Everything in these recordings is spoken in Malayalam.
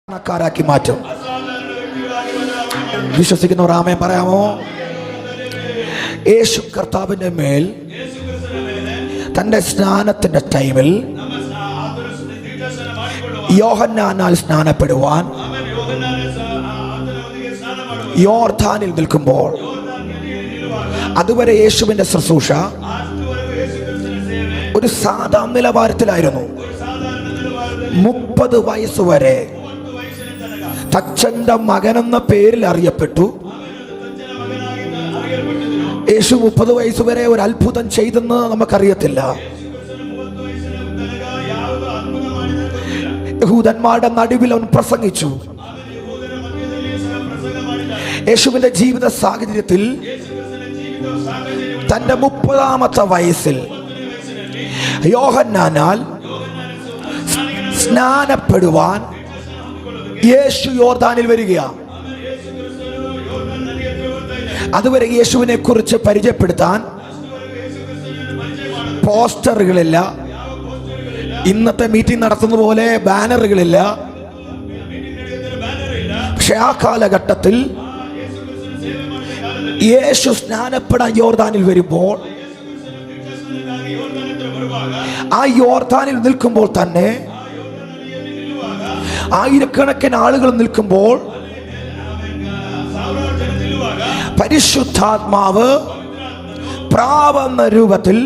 ാക്കി മാറ്റും. വിശ്വസിക്കുന്നവർ ആമേൻ പറയാമോ? യേശു കർത്താവിന്റെ മേൽ തന്റെ സ്നാനത്തിന്റെ ടൈമിൽ യോഹന്നാനാൽ സ്നാനപ്പെടുവാൻ യോർദാനിൽ നിൽക്കുമ്പോൾ, അതുവരെ യേശുവിന്റെ ശുശ്രൂഷ ഒരു സാധാരണ നിലവാരത്തിലായിരുന്നു. 30 വയസ്സുവരെ തച്ചന്റെ മകനെന്ന പേരിൽ അറിയപ്പെട്ടു. യേശു 30 വയസ്സുവരെ ഒരു അത്ഭുതം ചെയ്തെന്ന് നമുക്കറിയത്തില്ല. യഹൂദന്മാരുടെ നടുവിൽ അവൻ പ്രസംഗിച്ചു. യേശുവിന്റെ ജീവിത സാഹചര്യത്തിൽ തന്റെ 30ാമത്തെ വയസ്സിൽ യോഹന്നാനാൽ സ്നാനപ്പെടുവാൻ യേശു യോർദാനിൽ വരികയാണ്. അതുവരെ യേശുവിനെ കുറിച്ച് പരിചയപ്പെടുത്താൻ പോസ്റ്ററുകളില്ല, ഇന്നത്തെ മീറ്റിംഗ് നടത്തുന്ന പോലെ ബാനറുകളില്ല. പക്ഷെ ആ കാലഘട്ടത്തിൽ യേശു സ്നാനപ്പെടാൻ യോർദാനിൽ വരുമ്പോൾ, ആ യോർദാനിൽ നിൽക്കുമ്പോൾ തന്നെ ആയിരക്കണക്കിന് ആളുകൾ നിൽക്കുമ്പോൾ പരിശുദ്ധാത്മാവ് പ്രാവെന്ന രൂപത്തിൽ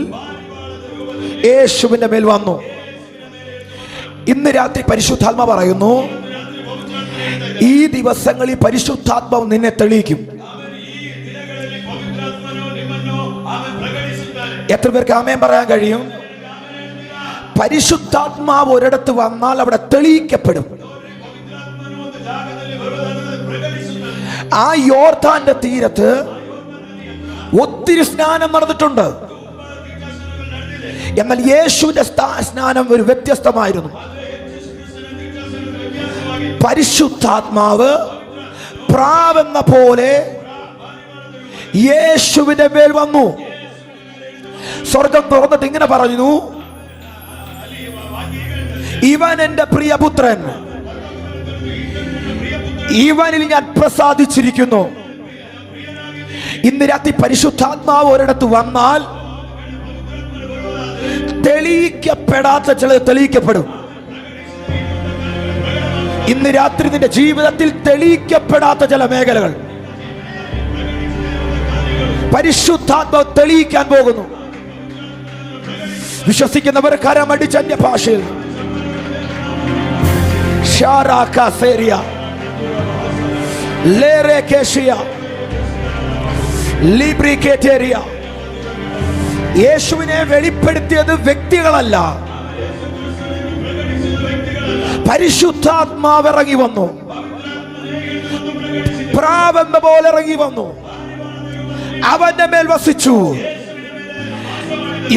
യേശുവിന്റെ മേൽ വന്നു. ഇന്ന് രാത്രി പരിശുദ്ധാത്മാവ് പറയുന്നു, ഈ ദിവസങ്ങളിൽ പരിശുദ്ധാത്മാവ് നിന്നെ തെളിയിക്കും. എത്ര പേർക്ക് ആമേൻ പറയാൻ കഴിയും? പരിശുദ്ധാത്മാവ് ഒരിടത്ത് വന്നാൽ അവിടെ തെളിയിക്കപ്പെടും. ആ യോർദാന്റെ തീരത്ത് ഒത്തിരി സ്നാനം നടന്നിട്ടുണ്ട്. എന്നാൽ യേശുവിന്റെ സ്നാനം ഒരു വ്യത്യസ്തമായിരുന്നു. പരിശുദ്ധാത്മാവ് പ്രാവെന്ന പോലെ യേശുവിന്റെ മേൽ വന്നു. സ്വർഗം തുറന്നിട്ട് ഇങ്ങനെ പറഞ്ഞു, ഇവൻ എന്റെ പ്രിയപുത്രൻ, ഇവനിൽ ഞാൻ പ്രസാദിച്ചിരിക്കുന്നു. ഇന്ന് രാത്രി പരിശുദ്ധാത്മാവ് ഒരിടത്ത് വന്നാൽ തെളിയിക്കപ്പെടാത്ത ചിലത് തെളിയിക്കപ്പെടും. ഇന്ന് രാത്രി നിന്റെ ജീവിതത്തിൽ തെളിയിക്കപ്പെടാത്ത ചില മേഖലകൾ പരിശുദ്ധാത്മാവ് തെളിയിക്കാൻ പോകുന്നു. വിശ്വസിക്കുന്നവർ കരമടിച്ച അന്യഭാഷയിൽ യേശുവിനെ വെളിപ്പെടുത്തിയത് വ്യക്തികളല്ല, പരിശുദ്ധാത്മാവ് ഇറങ്ങി വന്നു. പ്രാവെന്ന പോലെ ഇറങ്ങി വന്നു, അവന്റെ മേൽ വസിച്ചു.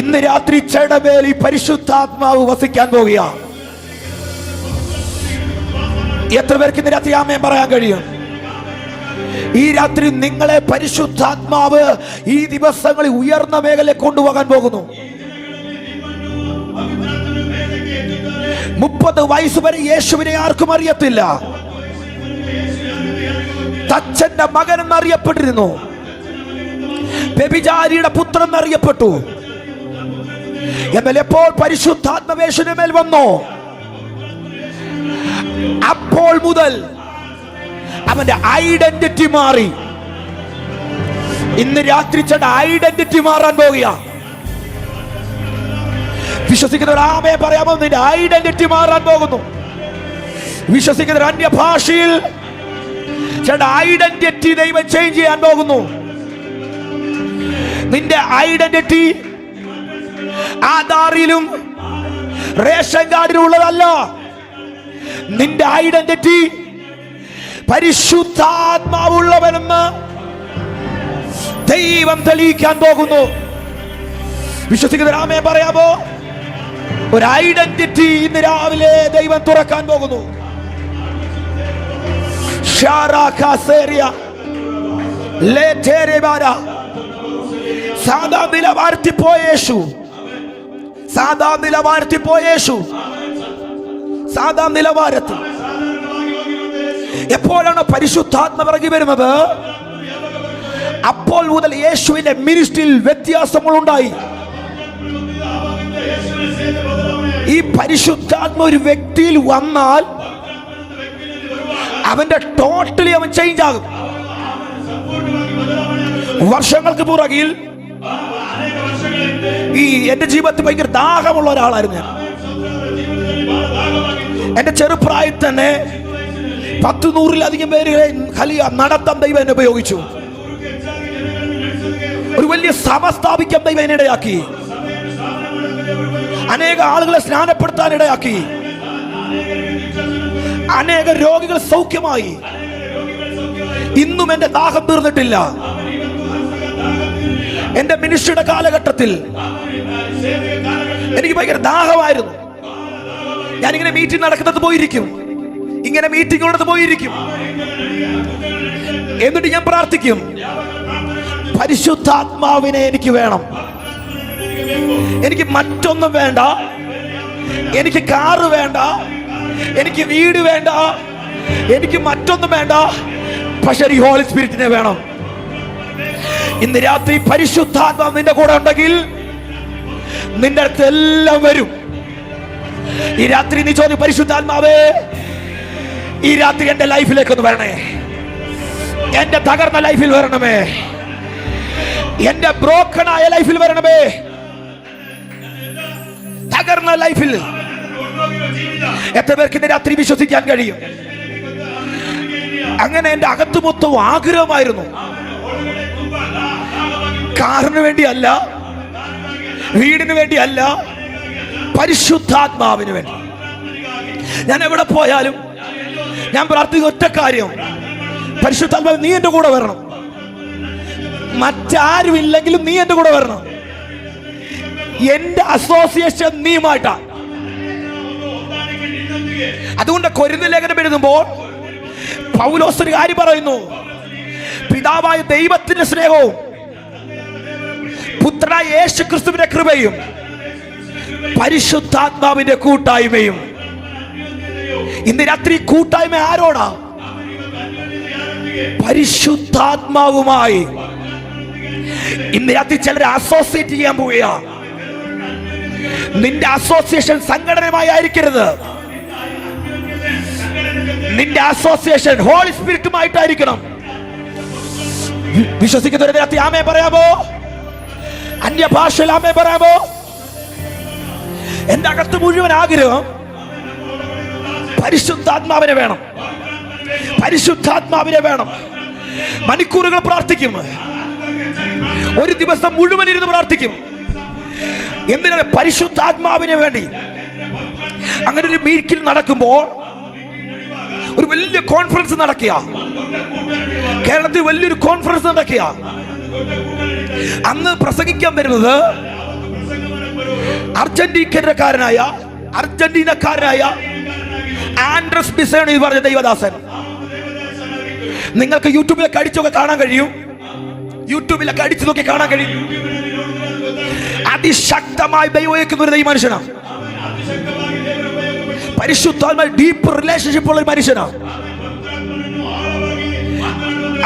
ഇന്ന് രാത്രി ചെടമേൽ ഈ പരിശുദ്ധാത്മാവ് വസിക്കാൻ പോകുകയാണ്. എത്ര പേർക്ക് ഇന്ന് രാത്രി ആമേൻ പറയാൻ കഴിയും? ഈ രാത്രി നിങ്ങളെ പരിശുദ്ധാത്മാവ് ഈ ദിവസങ്ങളിൽ ഉയർന്ന മേഖലയിൽ കൊണ്ടുപോകാൻ പോകുന്നു. 30 വയസ്സ് വരെ യേശുവിനെ ആർക്കും അറിയത്തില്ല. തച്ചന്റെ മകൻ എന്നറിയപ്പെട്ടിരുന്നു, വ്യഭിചാരിയുടെ പുത്രൻ എന്നറിയപ്പെട്ടു. എന്നാൽ എപ്പോൾ പരിശുദ്ധാത്മാവ് യേശുവിന്റെ മേൽ വന്നോ, അപ്പോൾ മുതൽ അവന്റെ ഐഡന്റിറ്റി മാറി. ഇന്ന് രാത്രി ചേട്ടൻ ഐഡന്റിറ്റി മാറാൻ പോകുക. വിശ്വസിക്കുന്നവർ ആമേൻ പറയാമോ? നിന്റെ ഐഡന്റിറ്റി മാറാൻ പോകുന്നു. വിശ്വസിക്കുന്നവർ അന്യഭാഷയിൽ ചേട്ടൻ ഐഡന്റിറ്റി ദൈവം ചേഞ്ച് ചെയ്യാൻ പോകുന്നു. നിന്റെ ഐഡന്റിറ്റി ആധാറിലും റേഷൻ കാർഡിലും ഉള്ളതല്ല. നിന്റെ ഐഡന്റിറ്റി പരിശുദ്ധാത്മാവുള്ളവനെന്ന് ദൈവം തെളിയിക്കാൻ പോകുന്നു. വിശ്വസിക്കുന്നവർ ആമേൻ പറയാമോ? ഒരു ഐഡന്റിറ്റി ഇന്ന് രാവിലെ ദൈവം തുറക്കാൻ പോകുന്നു. സാധാ നിലവാരത്തിപ്പോയ യേശു, സാധാ നിലവാരത്തിൽ എപ്പോഴാണ് പരിശുദ്ധാത്മാവ് ഇറങ്ങി വരുന്നത്? അപ്പോൾ മുതൽ യേശുവിന്റെ മിനിസ്ട്രിയിൽ വ്യത്യാസങ്ങളുണ്ടായി. ഈ പരിശുദ്ധാത്മാവ് ഒരു വ്യക്തിയിൽ വന്നാൽ അവന്റെ ടോട്ടലി അവൻ ചേഞ്ച് ആകും. വർഷങ്ങൾക്ക് പുറകിൽ ഈ എന്റെ ജീവിതത്തിൽ ഭയങ്കര ദാഹമുള്ള ഒരാളായിരുന്നു ഞാൻ. എന്റെ ചെറുപ്രായത്തിൽ തന്നെ 100-100-ലധികം പേരുകളെ നടത്താൻ ദൈവം എന്നെ ഉപയോഗിച്ചു. ഒരു വലിയ സഭ സ്ഥാപിക്കാൻ ദൈവം എന്നെ ഇടയാക്കി. അനേക ആളുകളെ സ്നാനപ്പെടുത്താൻ ഇടയാക്കി. അനേക രോഗികൾ സൗഖ്യമായി. ഇന്നും എന്റെ ദാഹം തീർന്നിട്ടില്ല. എന്റെ മിനിസ്ട്രിയുടെ കാലഘട്ടത്തിൽ എനിക്ക് ഭയങ്കര ദാഹമായിരുന്നു. ഞാനിങ്ങനെ മീറ്റിംഗ് നടക്കുന്നത് പോയിരിക്കും, ഇങ്ങനെ മീറ്റിംഗ് ഉള്ളത് പോയിരിക്കും. എന്നിട്ട് ഞാൻ പ്രാർത്ഥിക്കും, പരിശുദ്ധാത്മാവിനെ എനിക്ക് വേണം. എനിക്ക് മറ്റൊന്നും വേണ്ട. എനിക്ക് കാറ് വേണ്ട, എനിക്ക് വീട് വേണ്ട, എനിക്ക് മറ്റൊന്നും വേണ്ട. പക്ഷെ ഈ ഹോളി സ്പിരിറ്റിനെ വേണം. ഇന്ന് രാത്രി പരിശുദ്ധാത്മാവ് നിന്റെ കൂടെ ഉണ്ടെങ്കിൽ നിന്റെ അടുത്ത് എല്ലാം വരും. ഈ രാത്രി നീ ചോദ്യം, പരിശുദ്ധാത്മാവേ ഈ രാത്രി എന്റെ ലൈഫിലേക്കൊന്ന് വരണേ, എന്റെ തകർന്ന ലൈഫിൽ വരണമേ, എന്റെ ബ്രോക്കണായ ലൈഫിൽ വരണമേ. തകർന്ന ലൈഫിൽ എത്ര പേർക്ക് ഇന്ന് രാത്രി വിശ്വസിക്കാൻ കഴിയും? അങ്ങനെ എന്റെ അകത്ത് മൊത്തം ആഗ്രഹമായിരുന്നു. കാറിന് വേണ്ടിയല്ല, വീടിന് വേണ്ടിയല്ല, പരിശുദ്ധാത്മാവിന് വേണ്ടി. ഞാൻ എവിടെ പോയാലും ഞാൻ പ്രാർത്ഥിക്കുന്ന ഒറ്റ കാര്യം, പരിശുദ്ധാത്മാവ് നീ എന്റെ കൂടെ വരണം. മറ്റാരും ഇല്ലെങ്കിലും നീ എന്റെ കൂടെ വരണം. എന്റെ അസോസിയേഷൻ നീയുമായിട്ടാ. അതുകൊണ്ട് കൊരിന്ത്യർ ലേഖനം എഴുതുമ്പോൾ പൗലോസ് ഒരു കാര്യം പറയുന്നു, പിതാവായ ദൈവത്തിന്റെ സ്നേഹവും പുത്രനായ യേശു ക്രിസ്തുവിന്റെ കൃപയും പരിശുദ്ധാത്മാവിന്റെ കൂട്ടായ്മയും. ഇന്ന് രാത്രി കൂട്ടായ്മ ആരോടാ? പരിശുദ്ധാത്മാവുമായി. ഇന്ന് രാത്രി ചിലരെ അസോസിയേറ്റ് ചെയ്യാൻ പോവുക. നിന്റെ അസോസിയേഷൻ സംഘടനയുമായി ആയിരിക്കരുത്. നിന്റെ അസോസിയേഷൻ ഹോളി സ്പിരിറ്റുമായിട്ടായിരിക്കണം. വിശ്വസിക്കുന്നവരെ രാത്രി ആമേ പറയാമോ? അന്യഭാഷയിൽ ആമേ പറയാമോ? എന്റെ അകത്ത് മുഴുവൻ ആഗ്രഹം പരിശുദ്ധാത്മാവിനെ വേണം, പരിശുദ്ധാത്മാവിനെ വേണം. മണിക്കൂറുകൾ പ്രാർത്ഥിക്കും, ഒരു ദിവസം മുഴുവൻ ഇരുന്ന് പ്രാർത്ഥിക്കും. എന്തിനാണ്? പരിശുദ്ധാത്മാവിന് വേണ്ടി. അങ്ങനെ ഒരു മീറ്റിംഗ് നടക്കുമ്പോൾ, ഒരു വലിയ കോൺഫറൻസ് നടക്കുക, കേരളത്തിൽ വലിയൊരു കോൺഫറൻസ് നടക്കുക. അന്ന് പ്രസംഗിക്കാൻ വരുന്നത് അർജന്റീനക്കാരനായ ആൻഡ്രസ് ബിസേണോ എന്ന് പറഞ്ഞ ദൈവദാസൻ. നിങ്ങൾക്ക് യൂട്യൂബിലൊക്കെ അടിച്ചൊക്കെ കാണാൻ കഴിയും. യൂട്യൂബിലൊക്കെ അടിച്ചു നോക്കി കാണാൻ കഴിയും. അതിശക്തമായി ദൈവം ഒരു മനുഷ്യനാണ്. പരിശുദ്ധാത്മാവ് ഡീപ്പ് റിലേഷൻഷിപ്പ് ഉള്ള ഒരു മനുഷ്യനാണ്.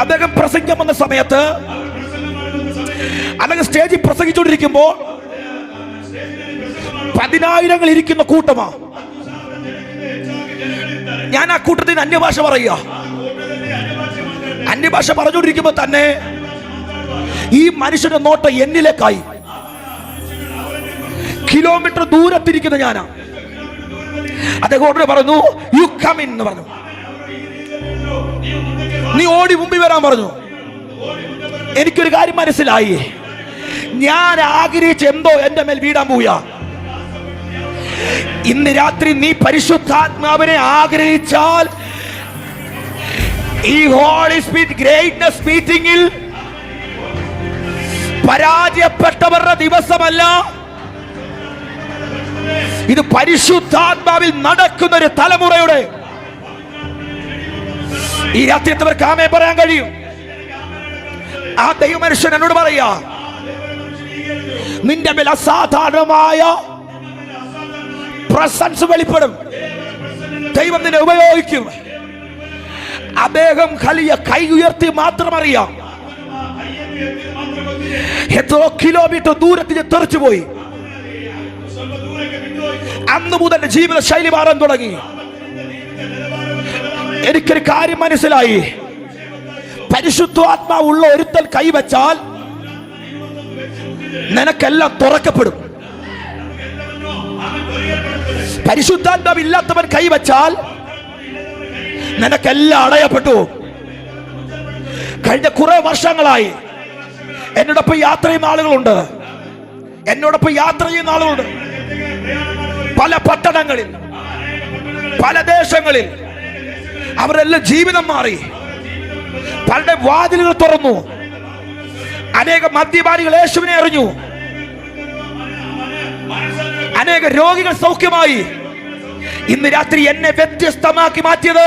അദ്ദേഹം പ്രസംഗം വന്ന സമയത്ത്, അല്ലെങ്കിൽ സ്റ്റേജിൽ പ്രസംഗിച്ചുകൊണ്ടിരിക്കുമ്പോൾ 10,000 ഇരിക്കുന്ന കൂട്ടമാ. ഞാൻ ആ കൂട്ടത്തിന് അന്യഭാഷ പറയുക. അന്യഭാഷ പറഞ്ഞുകൊണ്ടിരിക്കുമ്പോ തന്നെ ഈ മനുഷ്യന്റെ നോട്ടം എന്നിലേക്കായി. കിലോമീറ്റർ ദൂരത്തിരിക്കുന്ന ഞാനാ. അദ്ദേഹം ഓർഡർ പറഞ്ഞു, യു കം ഇൻ എന്ന് പറഞ്ഞു. നീ ഓടി മുമ്പിൽ വരാൻ പറഞ്ഞു. എനിക്കൊരു കാര്യം മനസ്സിലായി, ഞാൻ ആഗ്രഹിച്ച എന്തോ എന്റെ മേൽ വീടാൻ പോവുക. ഇന്ന് രാത്രി നീ പരിശുദ്ധാത്മാവിനെ ആഗ്രഹിച്ചാൽ ഈ ഹോളി സ്പിരിറ്റ് ഗ്രേറ്റ്നസ് മീറ്റിംഗിൽ പരാജയപ്പെട്ടവരുടെ ദിവസമല്ല, ഇത് പരിശുദ്ധാത്മാവിൽ നടക്കുന്ന ഒരു തലമുറയുടെ. ഈ രാത്രി എത്തവർക്ക് ആമേ പറയാൻ കഴിയും. ആ ദൈവമനുഷ്യൻ എന്നോട് പറയാ, നിന്റെ മേൽ അസാധാരണമായ പ്രസൻസ് വെളിപ്പെടും. ദൈവം നിന്നെ ഉപയോഗിക്കും. അദ്ദേഹം കൈ ഉയർത്തി മാത്രം അറിയാം. എത്രയോ കിലോമീറ്റർ ദൂരത്തിന് തെറിച്ചുപോയി. അന്ന് മുതൽ ജീവിത ശൈലി മാറാൻ തുടങ്ങി. എനിക്കൊരു കാര്യം മനസ്സിലായി, പരിശുദ്ധാത്മാവുള്ള ഒരുത്തൻ കൈവച്ചാൽ നിനക്കെല്ലാം തുറക്കപ്പെടും. പരിശുദ്ധാത്മാവില്ലാത്തവൻ കൈവച്ചാൽ നിനക്കെല്ലാം അടയപ്പെട്ടു. കഴിഞ്ഞ കുറെ വർഷങ്ങളായി എന്നോടൊപ്പം യാത്ര ചെയ്യുന്ന ആളുകളുണ്ട്. പല പട്ടണങ്ങളിൽ, പല ദേശങ്ങളിൽ. അവരെല്ലാം ജീവിതം മാറി. പലരുടെ വാതിലുകൾ തുറന്നു. അനേക മദ്യപാനികൾ യേശുവിനെ അറിഞ്ഞു. അനേക രോഗികൾ സൗഖ്യമായി. ഇന്ന് രാത്രി എന്നെ വ്യത്യസ്തമാക്കി മാറ്റിയത്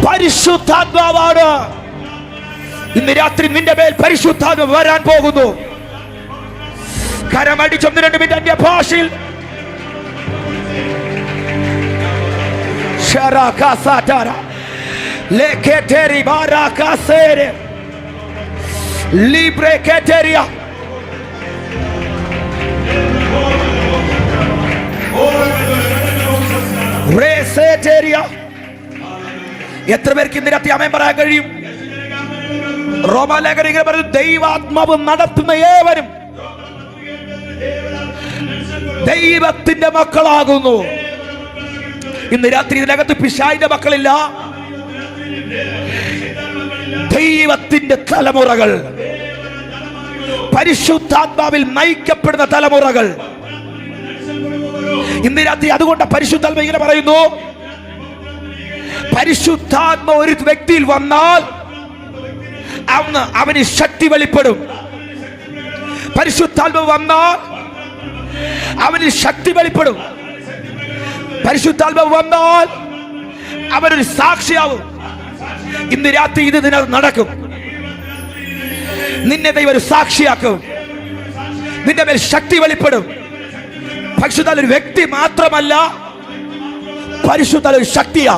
പരിശുദ്ധാത്മാവാണ്. ഇന്ന് രാത്രി നിന്റെ മേൽ പരിശുദ്ധാത്മ വരാൻ പോകുന്നു. കരമടിച്ച് 1-2 മിനിറ്റ് അന്യ ഭാഷയിൽ എത്ര പേർക്ക് ഇന്ന് രാത്രി ആമേൻ പറയാൻ കഴിയും? റോമാലേഖനം ഇങ്ങനെ പറഞ്ഞു, ദൈവാത്മാവ് നടത്തുന്ന ഏവരും ദൈവത്തിന്റെ മക്കളാകുന്നു. ഇന്ന് രാത്രി ഇതിനകത്ത് പിശാചിന്റെ മക്കളില്ല, ദൈവത്തിന്റെ തലമുറകൾ, പരിശുദ്ധാത്മാവിൽ നയിക്കപ്പെടുന്ന തലമുറകൾ. ഇന്ന് രാത്രി അതുകൊണ്ട് പരിശുദ്ധാത്മ ഇങ്ങനെ പറയുന്നു, പരിശുദ്ധാത്മ ഒരു വ്യക്തിയിൽ വന്നാൽ അവന് ശക്തി വെളിപ്പെടും. പരിശുദ്ധാത്മ വന്നാൽ അവന് ശക്തി വെളിപ്പെടും. പരിശുദ്ധാത്മ വന്നാൽ അവനൊരു സാക്ഷിയാവും. ഇന്ന് രാത്രി ഇത് നടക്കും. നിന്നെ ദൈവം ഒരു സാക്ഷിയാക്കും. നിന്റെ മേൽ ശക്തി വെളിപ്പെടും. പരിശുദ്ധാത്മ ഒരു വ്യക്തി മാത്രമല്ല, പരിശുദ്ധാത്മ ഒരു ശക്തിയാ.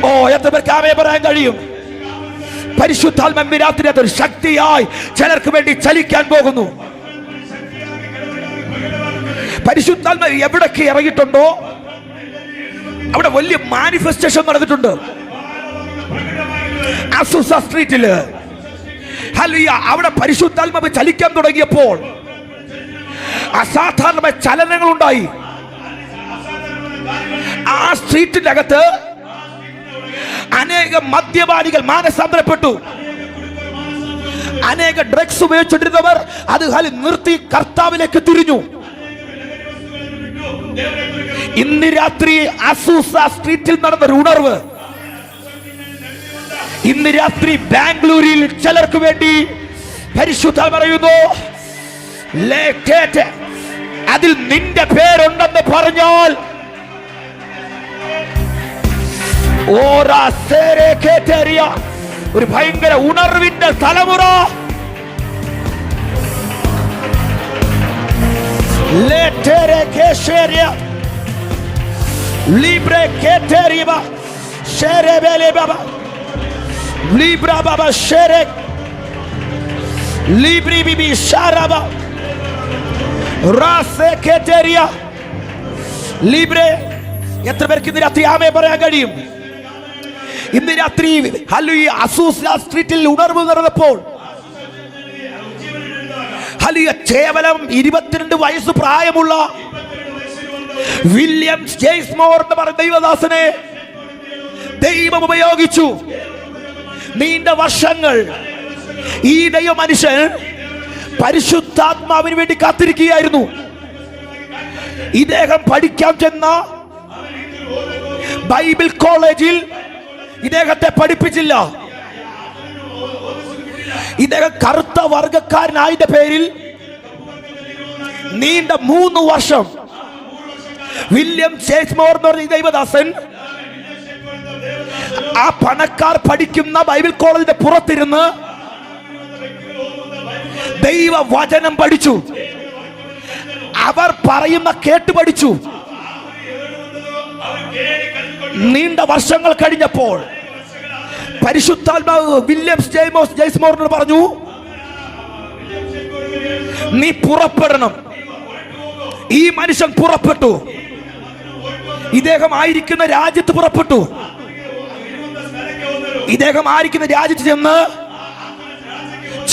ഓ, എത്ര പേർക്ക് ആമേൻ പറയാൻ കഴിയും? പരിശുദ്ധാത്മ രാത്രി അതൊരു ശക്തിയായി ചിലർക്ക് വേണ്ടി ചലിക്കാൻ പോകുന്നു. പരിശുദ്ധാത്മ എവിടൊക്കെ ഇറങ്ങിയിട്ടുണ്ടോ അവിടെ വലിയ മാനിഫെസ്റ്റേഷൻ നടന്നിട്ടുണ്ട്. അസൂസ സ്ട്രീറ്റില് അവിടെ പരിശുദ്ധാത്മാവ് ചലിക്കാൻ തുടങ്ങിയപ്പോൾ അസാധാരണമായ ചലനങ്ങൾ ഉണ്ടായി. ആ സ്ട്രീറ്റിന്റെ അകത്ത് അനേക മദ്യപാനികൾ മാനസാന്തരപ്പെട്ടു. അനേക ഡ്രഗ്സ് ഉപയോഗിച്ചിട്ടിരുന്നവർ അത് നിർത്തി കർത്താവിലേക്ക് തിരിഞ്ഞു. ഇന്ന് രാത്രി അസൂസ സ്ട്രീറ്റിൽ നടന്നൊരു ഉണർവ് ഇന്ന് രാത്രി ബാംഗ്ലൂരിൽ ചിലർക്ക് വേണ്ടി പരിശുദ്ധാത്മ പറയുന്നു, അതിൽ നിന്റെ പേരുണ്ടെന്ന് പറഞ്ഞാൽ ഒരു ഭയങ്കര ഉണർവിന്റെ തലമുറ എത്ര പേർക്ക് ഇന്ന് രാത്രി ആമേൻ പറയാൻ കഴിയും? ഇന്ന് രാത്രി അസൂസ സ്ട്രീറ്റിൽ ഉണർവ് നടന്നപ്പോൾ കേവലം 22 വയസ്സ് പ്രായമുള്ള വില്യം ജെയ്സ് മോർ എന്ന് പറഞ്ഞ ദൈവദാസനെ ദൈവം ഉപയോഗിച്ചു. നീണ്ട വർഷങ്ങൾ ഈ ദൈവ മനുഷ്യൻ പരിശുദ്ധാത്മാവിന് വേണ്ടി കാത്തിരിക്കുകയായിരുന്നു. ഇദ്ദേഹം പഠിക്കാൻ ചെന്ന ബൈബിൾ കോളേജിൽ ഇദ്ദേഹത്തെ പഠിപ്പിച്ചില്ല. ഇദ്ദേഹം കറുത്ത വർഗക്കാരനായതിന്റെ പേരിൽ നീണ്ട 3 വർഷം വില്യം ചേസ്മോർ എന്ന് പറഞ്ഞ ദൈവദാസൻ ആ പണക്കാർ പഠിക്കുന്ന ബൈബിൾ കോളേജിന്റെ പുറത്തിരുന്ന് ദൈവവചനം പഠിച്ചു. അവർ പറയുന്ന കേട്ട് പഠിച്ചു. നീണ്ട വർഷങ്ങൾ കഴിഞ്ഞപ്പോൾ പരിശുദ്ധാത്മാവ് വില്യംസ് ജെയ്സ്മോറിനോട് പറഞ്ഞു, നീ പുറപ്പെടണം. ഈ മനുഷ്യൻ പുറപ്പെട്ടു. ഇദ്ദേഹം ആയിരിക്കുന്ന രാജ്യത്ത് പുറപ്പെട്ടു. ഇദ്ദേഹം ആയിരിക്കുന്ന രാജ്യത്ത് ചെന്ന്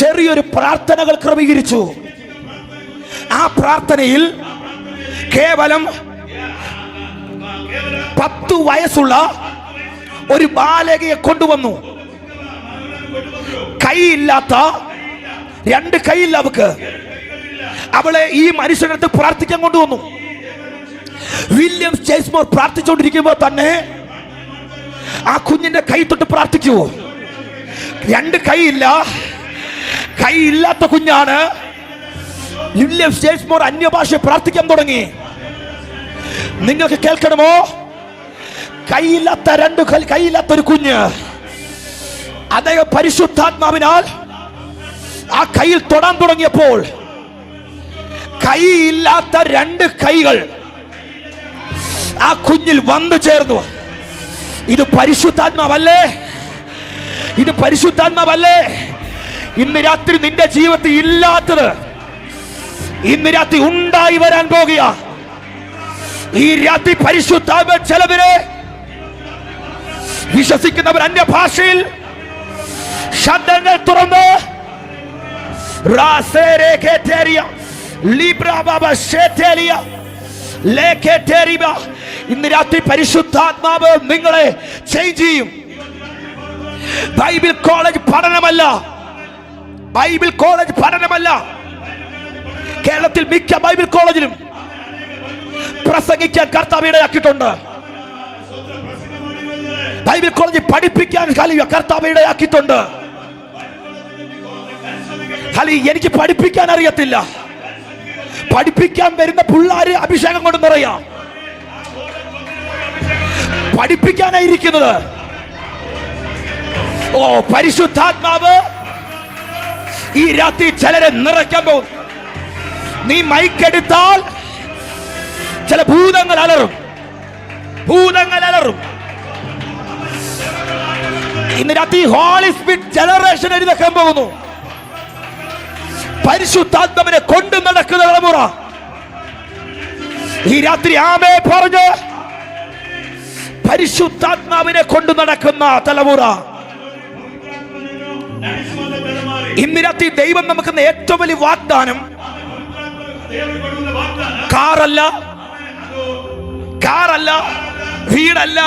ചെറിയൊരു പ്രാർത്ഥനകൾ ക്രമീകരിച്ചു. ആ പ്രാർത്ഥനയിൽ കേവലം 10 വയസ്സുള്ള ഒരു ബാലകയെ കൊണ്ടുവന്നു. കൈയില്ലാത്ത, 2 കൈയില്ല അവക്ക്. അവളെ ഈ മനുഷ്യനടുത്ത് പ്രാർത്ഥിക്കാൻ കൊണ്ടുവന്നു. വില്യംസ് ജെയ്സ്മോർ പ്രാർത്ഥിച്ചുകൊണ്ടിരിക്കുമ്പോൾ തന്നെ ആ കുഞ്ഞിന്റെ കൈ തൊട്ട് പ്രാർത്ഥിച്ചു. 2 കൈയില്ല, കൈയില്ലാത്ത കുഞ്ഞാണ്. വില്യംസ് ജെയ്സ്മോർ അന്യഭാഷ പ്രാർത്ഥിക്കാൻ തുടങ്ങി. നിങ്ങൾക്ക് കേൾക്കണമോ? കൈയില്ലാത്ത ഒരു കുഞ്ഞ്. അദ്ദേഹം പരിശുദ്ധാത്മാവിനാൽ ആ കയ്യിൽ തൊടാൻ തുടങ്ങിയപ്പോൾ കൈയില്ലാത്ത 2 കൈകൾ ആ കുഞ്ഞിൽ വന്നു ചേർന്നു. ഇത് പരിശുദ്ധാത്മാവല്ലേ? ഇത് പരിശുദ്ധാത്മാവല്ലേ? ഇന്ന് രാത്രി നിന്റെ ജീവിതത്തിൽ ഇല്ലാത്തത് ഇന്ന് രാത്രി ഉണ്ടായി വരാൻ പോകുക. ഈ രാത്രി പരിശുദ്ധാത്മ ചിലവരെ വിശ്വസിക്കുന്നവർ അന്യഭാഷയിൽ ശബ്ദങ്ങൾ തുറന്ന് ഇന്ന് രാത്രി പരിശുദ്ധാത്മാവ് നിങ്ങളെ ചേഞ്ച് ചെയ്യും. ബൈബിൾ കോളേജ് പഠനമല്ല, ബൈബിൾ കോളേജ് പഠനമല്ല. കേരളത്തിൽ മിക്ക ബൈബിൾ കോളേജിലും പ്രസംഗിക്കാൻ കർത്താവ് ഇടയാക്കിയിട്ടുണ്ട്. ബൈബിൾ കോളേജിൽ പഠിപ്പിക്കാൻ കർത്താവ് ഇടയാക്കിയിട്ടുണ്ട്. എനിക്ക് പഠിപ്പിക്കാൻ അറിയത്തില്ല. പഠിപ്പിക്കാൻ വരുന്ന പിള്ളേര് അഭിഷേകം കൊണ്ട് നിറയാം. പഠിപ്പിക്കാനായിരിക്കുന്നത്. ഓ, പരിശുദ്ധാത്മാവ് ഈ രാത്രി ചിലരെ നിറയ്ക്കാൻ പോകും. നീ മൈക്കെടുത്താൽ ചില ഭൂതങ്ങൾ അലറും. ഇന്ന് രാത്രി ഹോളി സ്പിരിറ്റ് ജനറേഷൻ എഴുതാൻ പോകുന്നു. പരിശുദ്ധാത്മാവിനെ കൊണ്ട് നടക്കുന്ന തലമുറ. ഈ രാത്രി ആമേ പറഞ്ഞ് പരിശുദ്ധാത്മാവിനെ കൊണ്ട് നടക്കുന്ന തലമുറ. ഇന്ന് രാത്രി ദൈവം നമുക്ക് ഏറ്റവും വലിയ വാഗ്ദാനം കാറല്ല, വീടല്ല,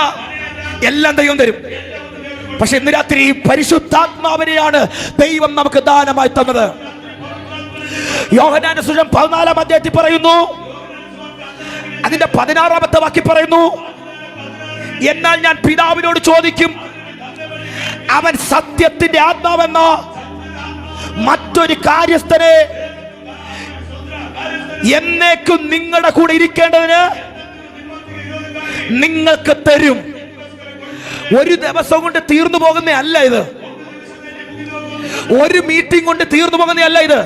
എല്ലാം ദൈവം തരും. പക്ഷെ ഇന്ന് രാത്രി പരിശുദ്ധാത്മാവിനെയാണ് ദൈവം നമുക്ക് ദാനമായി തന്നത്. യോഹന്നാന്റെ സുവിശേഷം 14-ാം അധ്യായത്തിൽ പറയുന്നു, അതിന്റെ 16-ാമത്തെ വാക്യം പറയുന്നു, എന്നാൽ ഞാൻ പിതാവിനോട് ചോദിക്കും, അവൻ സത്യത്തിന്റെ ആത്മാവെന്ന മറ്റൊരു കാര്യസ്ഥനെ എന്നേക്കും നിങ്ങളുടെ കൂടെ ഇരിക്കേണ്ടതിന് നിങ്ങൾക്ക് തരും. ഒരു ദിവസം കൊണ്ട് തീർന്നു പോകുന്ന അല്ല ഇത്. ഒരു മീറ്റിംഗ് കൊണ്ട് തീർന്നു പോകുന്ന അല്ല ഇത്.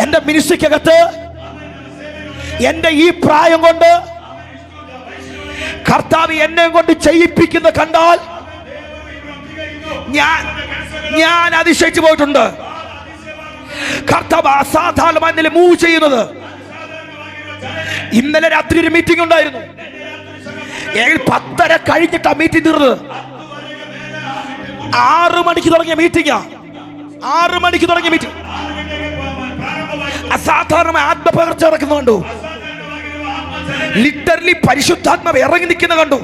എന്റെ മിനിസ്ട്രിക്കകത്ത് എന്റെ ഈ പ്രായം കൊണ്ട് കർത്താവ് എന്നെ കൊണ്ട് ചെയ്യിപ്പിക്കുന്ന കണ്ടാൽ ഞാൻ അതിശയിച്ചു പോയിട്ടുണ്ട്. കർത്താവ് അസാധാരണമായി മൂവ് ചെയ്യുന്നത്. ഇന്നലെ രാത്രി ഒരു മീറ്റിംഗ് ഉണ്ടായിരുന്നു. 10:30 കഴിഞ്ഞിട്ടാ മീറ്റിംഗ് തീർന്നത്. 6 മണിക്ക് തുടങ്ങിയ മീറ്റിംഗാ. 6 മണിക്ക് തുടങ്ങിയ മീറ്റിംഗ്. അസാധാരണമായി ആത്മപകർച്ച നടക്കുന്ന കണ്ടു. ലിറ്ററലി പരിശുദ്ധാത്മാവ് ഇറങ്ങി നിൽക്കുന്ന കണ്ടു.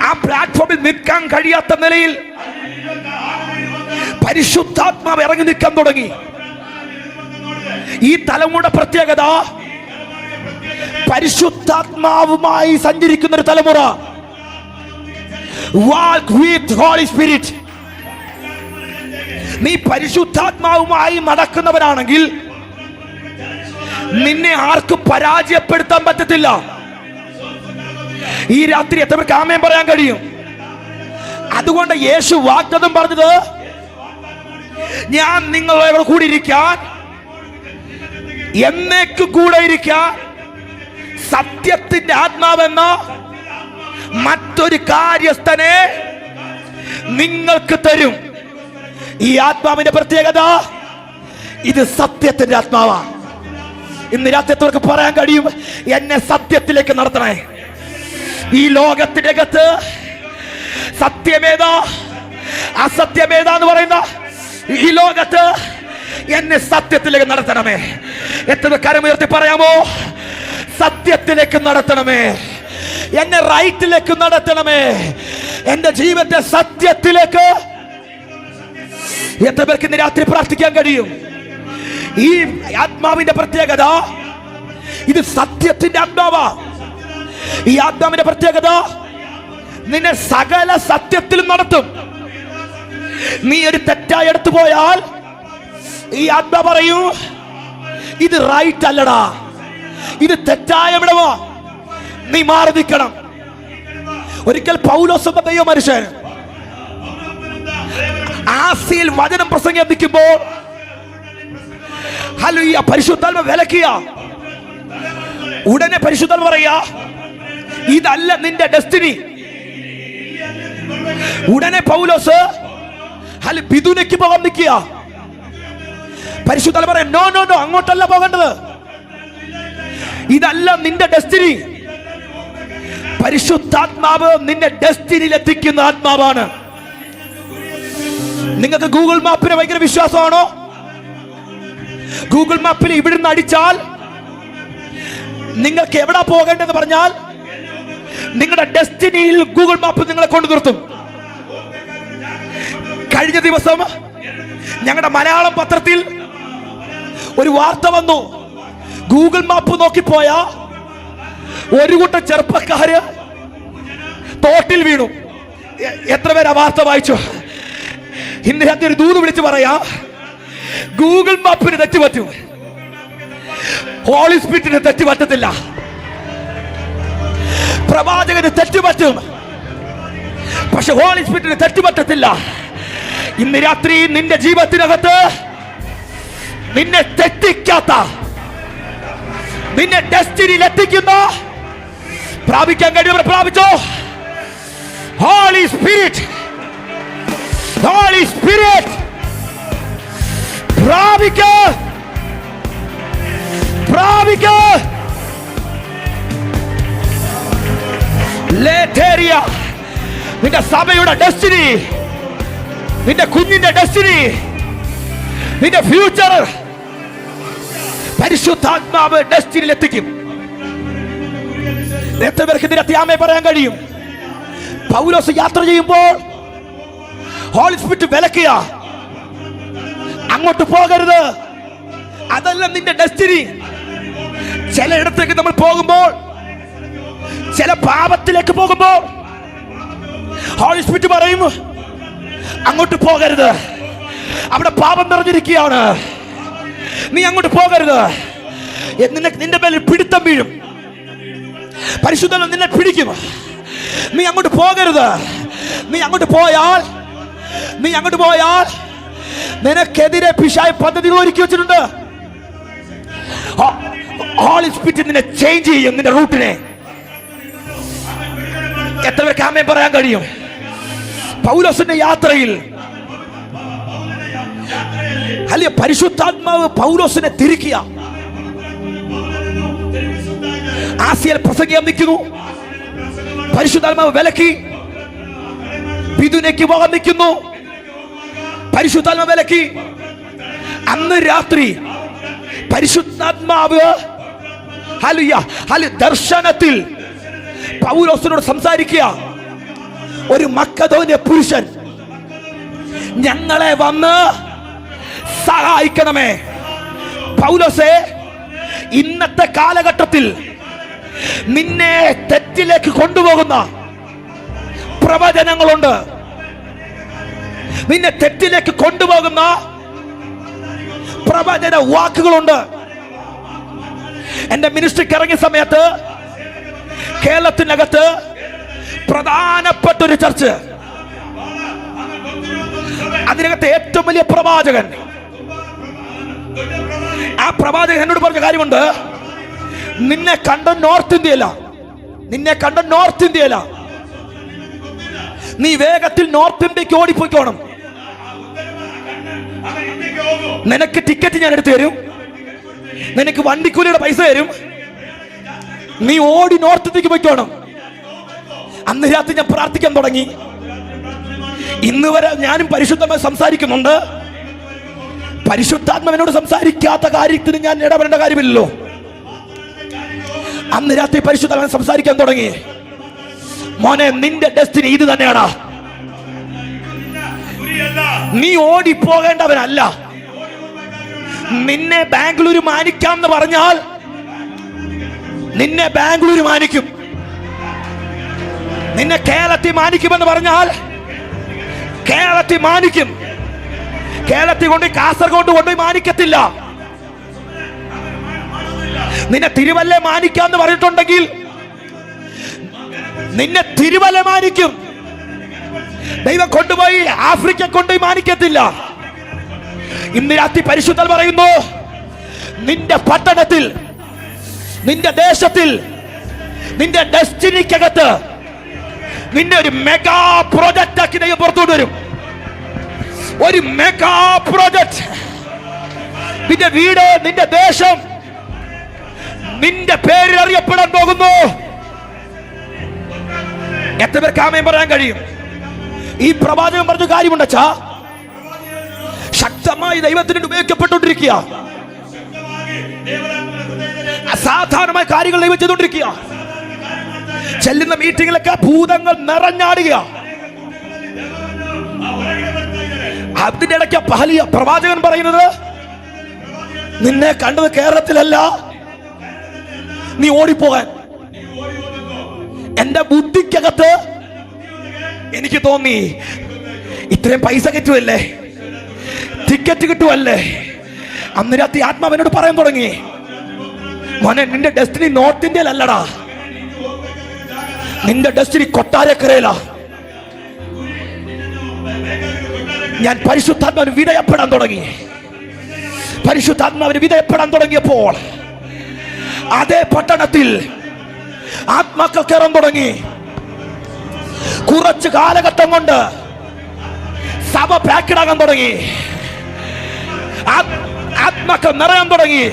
ആ പ്ലാറ്റ്ഫോമിൽ നിൽക്കാൻ കഴിയാത്ത നിലയിൽ പരിശുദ്ധാത്മാവ് ഇറങ്ങി നിൽക്കാൻ തുടങ്ങി. ഈ തലമുറയുടെ പ്രത്യേകത പരിശുദ്ധാത്മാവുമായി സഞ്ചരിക്കുന്ന ഒരു തലമുറ. Walk with Holy Spirit. നീ പരിശുദ്ധാത്മാവുമായി നടക്കുന്നവരാണെങ്കിൽ നിന്നെ ആർക്കും പരാജയപ്പെടുത്താൻ പറ്റത്തില്ല. ഈ രാത്രി എത്ര പേർക്ക് ആമേൻ പറയാൻ കഴിയും? അതുകൊണ്ട് യേശു വാഗ്ദത്തം പറഞ്ഞത്, ഞാൻ നിങ്ങളോട് കൂടി ഇരിക്കാൻ, എന്നേക്കും കൂടെ ഇരിക്കാൻ, സത്യത്തിന്റെ ആത്മാവെന്ന മറ്റൊരു കാര്യസ്ഥനെ നിങ്ങൾക്ക് തരും. ഈ ആത്മാവിന്റെ പ്രത്യേകത, ഇത് സത്യത്തിന്റെ ആത്മാവാണ്. ഇന്ന് രാത്രിയവർക്ക് പറയാൻ കഴിയും, എന്നെ സത്യത്തിലേക്ക് നടത്തണേ. ഈ ലോകത്തിന്റെ അകത്ത് സത്യമേതാ അസത്യമേതാ എന്ന് പറയുന്ന ഈ ലോകത്ത് എന്നെ സത്യത്തിലേക്ക് നടത്തണമേ. എത്ര കരമുയർത്തി പറയാമോ? സത്യത്തിലേക്ക് നടത്തണമേ, എന്നെ റൈറ്റിലേക്ക് നടത്തണമേ, എന്റെ ജീവിതത്തെ സത്യത്തിലേക്ക്. എത്ര പേർക്ക് ഇന്ന് രാത്രി പ്രാർത്ഥിക്കാൻ കഴിയും? ഈ ആത്മാവിന്റെ പ്രത്യേകത, ഇത് സത്യത്തിന്റെ ആത്മാവാ. ഈ ആത്മാവിന്റെ പ്രത്യേകത നിന്നെ സകല സത്യത്തിലും നടത്തും. നീ ഒരു തെറ്റായി എടുത്തു പോയാൽ ഈ ആത്മാ പറയൂ, ഇത് റൈറ്റ് അല്ലടാ, ഇത് തെറ്റായ ഇടവാ, നീ മാറി നിൽക്കണം. ഒരിക്കൽ പൗലോസ് എന്ന ദൈവ മനുഷ്യൻ ആസിയിൽ വചനം പ്രസംഗിക്കുമ്പോൾ ഹല്ലേലൂയ, പരിശുദ്ധാത്മ വിലക്കിയ ഉടനെ പരിശുദ്ധാത്മ പറയാ, ഇതല്ല നിന്റെ ഡെസ്റ്റിനി. ഉടനെ പൗലോസ് ബിദുനയ്ക്ക് പോകാൻ നിൽക്കുക. പരിശുദ്ധാത്മ പറയാം, നോ നോ നോ, അങ്ങോട്ടല്ല പോകേണ്ടത്, ഇതല്ല നിന്റെ ഡെസ്റ്റിനി. പരിശുദ്ധാത്മാവ് നിന്നെ ഡെസ്റ്റിനിയിൽ എത്തിക്കുന്ന ആത്മാവാണ്. നിങ്ങൾക്ക് ഗൂഗിൾ മാപ്പിന് ഭയങ്കര വിശ്വാസമാണോ? ഗൂഗിൾ മാപ്പിൽ ഇവിടുന്ന് അടിച്ചാൽ നിങ്ങൾക്ക് എവിടെ പോകേണ്ടതെന്ന് പറഞ്ഞാൽ നിങ്ങളുടെ ഡെസ്റ്റിനിയിൽ ഗൂഗിൾ മാപ്പ് നിങ്ങളെ കൊണ്ടു നിർത്തും. കഴിഞ്ഞ ദിവസം ഞങ്ങളുടെ മലയാളം പത്രത്തിൽ ഒരു വാർത്ത വന്നു. ഗൂഗിൾ മാപ്പ് നോക്കിപ്പോയ ഒരു കൂട്ടം ചെറുപ്പക്കാര് തോട്ടിൽ വീണു. എത്ര പേര് ആ വാർത്ത വായിച്ചു? ഇന്ന് രാത്രി ഒരു ദൂത് വിളിച്ച് പറയാ, ഗൂഗിൾ മാപ്പിന് തെറ്റുപറ്റും, ഹോളി സ്പിരിറ്റിന് തെറ്റുപറ്റത്തില്ല. പ്രവാചകന് തെറ്റുപറ്റും, പക്ഷെ ഹോളി സ്പിരിറ്റിന് തെറ്റുപറ്റത്തില്ല. ഇന്ന് രാത്രി നിന്റെ ജീവിതത്തിനകത്ത് നിന്നെ തെറ്റിക്കാത്ത, നിന്നെ ഡെസ്റ്റിനിയിൽ എത്തിക്കുന്ന, പ്രാപിക്കാൻ കഴിയുന്നവർ പ്രാപിച്ചോ. ഹോളി സ്പിരിറ്റ്, ഹോളി സ്പിരിറ്റ് പ്രാപിക്ക, പ്രാപിക്ക. ലേറ്റേരിയ, നിന്റെ സഭയുടെ ഡെസ്റ്റിനി, നിന്റെ കുഞ്ഞിന്റെ ഡെസ്റ്റിനി, നിന്റെ ഫ്യൂച്ചർ പരിശുദ്ധാത്മാവ് ഡെസ്റ്റിനിയിൽ എത്തിക്കും. എത്ര പേർക്ക് ഇതിന്റെ അത്യാമയെ പറയാൻ കഴിയും? പൗലോസ് യാത്ര ചെയ്യുമ്പോൾ ഹോളി സ്പിരിറ്റ് വിലക്കിയ, അങ്ങോട്ട് പോകരുത്, അതല്ല നിന്റെ ഡെസ്റ്റിനി. ചിലയിടത്തേക്ക് നമ്മൾ പോകുമ്പോൾ, ചില പാപത്തിലേക്ക് പോകുമ്പോൾ ഹോളി സ്പിരിറ്റ് പറയും, അങ്ങോട്ട് പോകരുത്, അവിടെ പാപം നിറഞ്ഞിരിക്കുകയാണ്, നീ അങ്ങോട്ട് പോകരുത്. നിന്റെ മേലിൽ പിടുത്തം വീഴും, പരിശുദ്ധൻ നിന്നെ പിടിക്കും. നീ അങ്ങോട്ട് പോകരുത്. നീ അങ്ങോട്ട് പോയാൽ നിനക്കെതിരെ പിശാച് പദ്ധതികൾ ഒരുക്കി വെച്ചിട്ടുണ്ട്. ഹോളി സ്പിരിറ്റ് നിന്നെ ചേഞ്ച് ചെയ്യും, നിന്റെ റൂട്ടിനെ. എത്ര പേർക്ക് ആമേൻ പറയാൻ കഴിയും? പൗലോസിന്റെ യാത്രയിൽ അല്ലെ പരിശുദ്ധാത്മാവ് പൗലോസിനെ തിരിക്കുക. ആസിയയിൽ പ്രസംഗിക്കാൻ നിൽക്കുന്നു, പരിശുദ്ധാത്മാവ് വിലക്കി. ബിദുനയ്ക്ക് പോകാൻ നിൽക്കുന്നു, പരിശുദ്ധാത്മാവ് വിലക്കി. അന്ന് രാത്രി പരിശുദ്ധാത്മാവ് ദർശനത്തിൽ പൗലോസിനോട് സംസാരിക്കുക. ഒരു മക്കദോന്യ പുരുഷൻ ഞങ്ങളെ വന്ന് സഹായിക്കണമേ. പൗലോസേ, ഇന്നത്തെ കാലഘട്ടത്തിൽ നിന്നെ തെറ്റിലേക്ക് കൊണ്ടുപോകുന്ന പ്രവചനങ്ങളുണ്ട്, നിന്നെ തെറ്റിലേക്ക് കൊണ്ടുപോകുന്ന പ്രവചന വാക്കുകളുണ്ട്. എന്റെ മിനിസ്ട്രിക്ക് ഇറങ്ങിയ സമയത്ത് കേരളത്തിനകത്ത് പ്രധാനപ്പെട്ട ഒരു ചർച്ച്, അതിനകത്ത് ഏറ്റവും വലിയ പ്രവാചകൻ, ആ പ്രവാചകൻ എന്നോട് പറഞ്ഞ കാര്യമുണ്ട്, നിന്നെ കണ്ട നോർത്ത് ഇന്ത്യയില, നിന്നെ കണ്ട നോർത്ത് ഇന്ത്യയില. നീ വേഗത്തിൽ നോർത്ത് ഇന്ത്യക്ക് ഓടിപ്പോയിക്കോണം. നിനക്ക് ടിക്കറ്റ് ഞാൻ എടുത്തു തരും, നിനക്ക് വണ്ടിക്കൂലിയുടെ പൈസ തരും. നീ ഓടി നോർത്ത് ഇന്ത്യക്ക് പോയിക്കോണം. അന്ന് രാത്രി ഞാൻ പ്രാർത്ഥിക്കാൻ തുടങ്ങി. ഇന്ന് വരെ ഞാനും പരിശുദ്ധമായി സംസാരിക്കുന്നുണ്ട്. പരിശുദ്ധാത്മാവിനോട് സംസാരിക്കാത്ത കാര്യത്തിന് ഞാൻ ഇടപെടേണ്ട കാര്യമില്ലല്ലോ. അന്ന് രാത്രി പരിശുദ്ധാത്മാവിനെ സംസാരിക്കാൻ തുടങ്ങി. മോനെ, നിന്റെ ഡെസ്റ്റിനി ഇത് തന്നെയാണ്. നീ ഓടിപ്പോകേണ്ടവനല്ല. നിന്നെ ബാംഗ്ലൂർ മാനിക്കാം എന്ന് പറഞ്ഞാൽ നിന്നെ ബാംഗ്ലൂർ മാനിക്കും. നിന്നെ കേരളത്തിൽ മാനിക്കുമെന്ന് പറഞ്ഞാൽ കേരളത്തിൽ മാനിക്കും. കേരളത്തിൽ കൊണ്ട് കാസർഗോഡ് കൊണ്ടുപോയി മാനിക്കത്തില്ല. നിന്നെ തിരുവല്ല മാനിക്കാന്ന് പറഞ്ഞിട്ടുണ്ടെങ്കിൽ നിന്നെ തിരുവല്ല മാനിക്കും. ദൈവം കൊണ്ടുപോയി ആഫ്രിക്ക കൊണ്ടുപോയി മാനിക്കത്തില്ല. ഇന്ന് രാത്രി പരിശുദ്ധൻ പറയുന്നു, നിന്റെ പട്ടണത്തിൽ, നിന്റെ ദേശത്തിൽ, നിന്റെ ഡെസ്റ്റിനിക്കകത്ത് നിന്നെ ഒരു മെഗാ പ്രോജക്റ്റ് ആക്കി ദൈവം പുറത്തോട്ട് വരും. ഒരു മെഗാ പ്രോജക്റ്റ്. നിന്റെ വീട്, നിന്റെ ദേശം നിന്റെ പേരിൽ അറിയപ്പെടാൻ പോകുന്നു. എത്ര പേർക്ക് ആമേൻ പറയാൻ കഴിയും? ഈ പ്രവാചകൻ പറഞ്ഞ കാര്യമുണ്ടച്ചാ, ശക്തമായി ദൈവത്തിന് ഉപയോഗിക്കപ്പെട്ടുകൊണ്ടിരിക്കുക. അസാധാരണമായ കാര്യങ്ങൾ ദൈവം ചെയ്തുകൊണ്ടിരിക്കുക. ചെല്ലുന്ന മീറ്റിങ്ങിലൊക്കെ ഭൂതങ്ങൾ നിറഞ്ഞാടുക. അതിന്റെ ഇടയ്ക്ക് പഹലിയ പ്രവാചകൻ പറയുന്നത്, നിന്നെ കണ്ടത് കേരളത്തിലല്ല, നീ ഓടിപ്പോകാൻ. എന്റെ ബുദ്ധിക്കകത്ത് എനിക്ക് തോന്നി, ഇത്രയും പൈസ കിട്ടുമല്ലേ, ടിക്കറ്റ് കിട്ടുമല്ലേ. അന്ന് രാത്രി ആത്മാവിനോട് പറയാൻ തുടങ്ങി, മോനെ, നിന്റെ ഡെസ്റ്റിനി നോർത്ത് ഇന്ത്യയിലല്ലടാ, നിന്റെ ഡെസ്റ്റിനി കൊട്ടാരക്കരയിലാ. ഞാൻ പരിശുദ്ധാത്മാവിന് വിധേയപ്പെടാൻ തുടങ്ങി. പരിശുദ്ധാത്മാവിന് വിധേയപ്പെടാൻ തുടങ്ങിയപ്പോൾ അതേ പട്ടണത്തിൽ ആത്മാക്കൾ കയറാൻ തുടങ്ങി. കുറച്ച് കാലഘട്ടം കൊണ്ട് സഭ പാക്കഡാകാൻ തുടങ്ങി. ആത്മാക്കൾ നിറയാൻ തുടങ്ങി.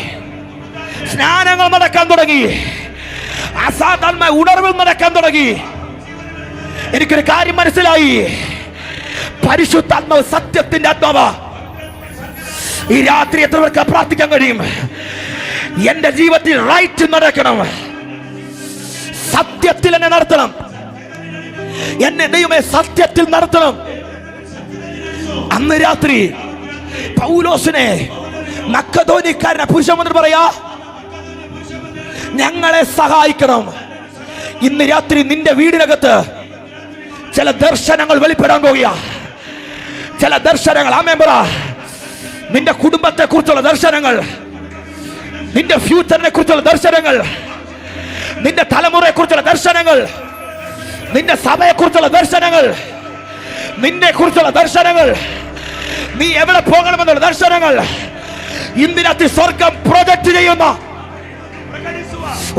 സ്നാനങ്ങൾ നടക്കാൻ തുടങ്ങി. അസാധാരണമായ ഉണർവിൽ നടക്കാൻ തുടങ്ങി. എനിക്കൊരു കാര്യം മനസ്സിലായി, പരിശുദ്ധാത്മാവ് സത്യത്തിന്റെ ആത്മാവാ. ഈ രാത്രി എത്ര പേർക്ക് പ്രാർത്ഥിക്കാൻ കഴിയും? എന്റെ ജീവിതത്തിൽ റൈറ്റ് നടക്കണം, സത്യത്തിൽ എന്നെ നടത്തണം, എന്നെ ദൈവമേ സത്യത്തിൽ നടത്തണം. അന്ന് രാത്രി പൗലോസിനെ മക്കദോനിക്കാരനെ പുരുഷമന്ത്രി പറയാ, ഞങ്ങളെ സഹായിക്കണം. ഇന്ന് രാത്രി നിന്റെ വീടിനകത്ത് ചില ദർശനങ്ങൾ വെളിപ്പെടാൻ പോകുക. ചില ദർശനങ്ങൾ, ആമേൻ പറ. നിന്റെ കുടുംബത്തെ കുറിച്ചുള്ള ദർശനങ്ങൾ, നിന്റെ ഫ്യൂച്ചറിനെ കുറിച്ചുള്ള ദർശനങ്ങൾ, നിന്റെ തലമുറയെ കുറിച്ചുള്ള ദർശനങ്ങൾ, നിന്റെ സഭയെ കുറിച്ചുള്ള ദർശനങ്ങൾ, നിന്നെ കുറിച്ചുള്ള ദർശനങ്ങൾ, നീ എവിടെ പോകണമെന്നുള്ള ദർശനങ്ങൾ ഇതിനകത്ത് സ്വർഗം പ്രൊജക്ട് ചെയ്യുന്ന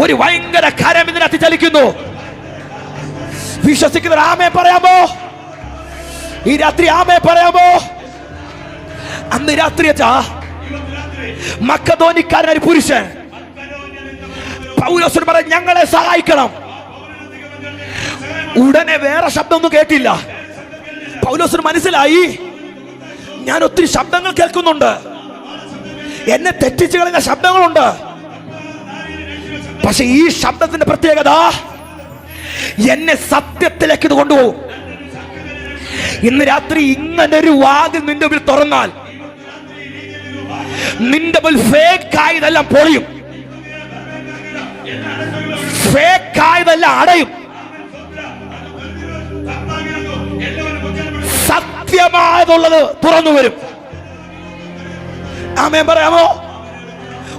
ഒരു ഭയങ്കര കാര്യം ഇതിനകത്ത് ചലിക്കുന്നു. വിശ്വസിക്കുന്നവർ ആമേൻ പറയാമോ? ഈ രാത്രി ആമേൻ പറയാമോ? അന്ന് രാത്രി മക്കദോനിക്കാരൻ ഒരു പുരുഷൻ പൗലോസിനോട് പറഞ്ഞു, ഞങ്ങളെ സഹായിക്കണം. ഉടനെ വേറെ ശബ്ദമൊന്നും കേട്ടില്ല. പൗലോസിന് മനസ്സിലായി, ഞാൻ ഒത്തിരി ശബ്ദങ്ങൾ കേൾക്കുന്നുണ്ട്, എന്നെ തെറ്റിച്ച് കളയുന്ന ശബ്ദങ്ങളുണ്ട്. പക്ഷെ ഈ ശബ്ദത്തിന്റെ പ്രത്യേകത എന്നെ സത്യത്തിലേക്ക് ഇത് കൊണ്ടുപോകും. ഇന്ന് രാത്രി ഇങ്ങനൊരു വാതിൽ നിന്റെ മുമ്പിൽ തുറന്നാൽ നിന്റെ മുമ്പിൽ ഫേക്ക് ആയതെല്ലാം പൊളിയും, ഫേക്ക് ആയതെല്ലാം അടയും, സത്യമായതുള്ളത് തുറന്നു വരും. ആമേൻ പറയാമോ?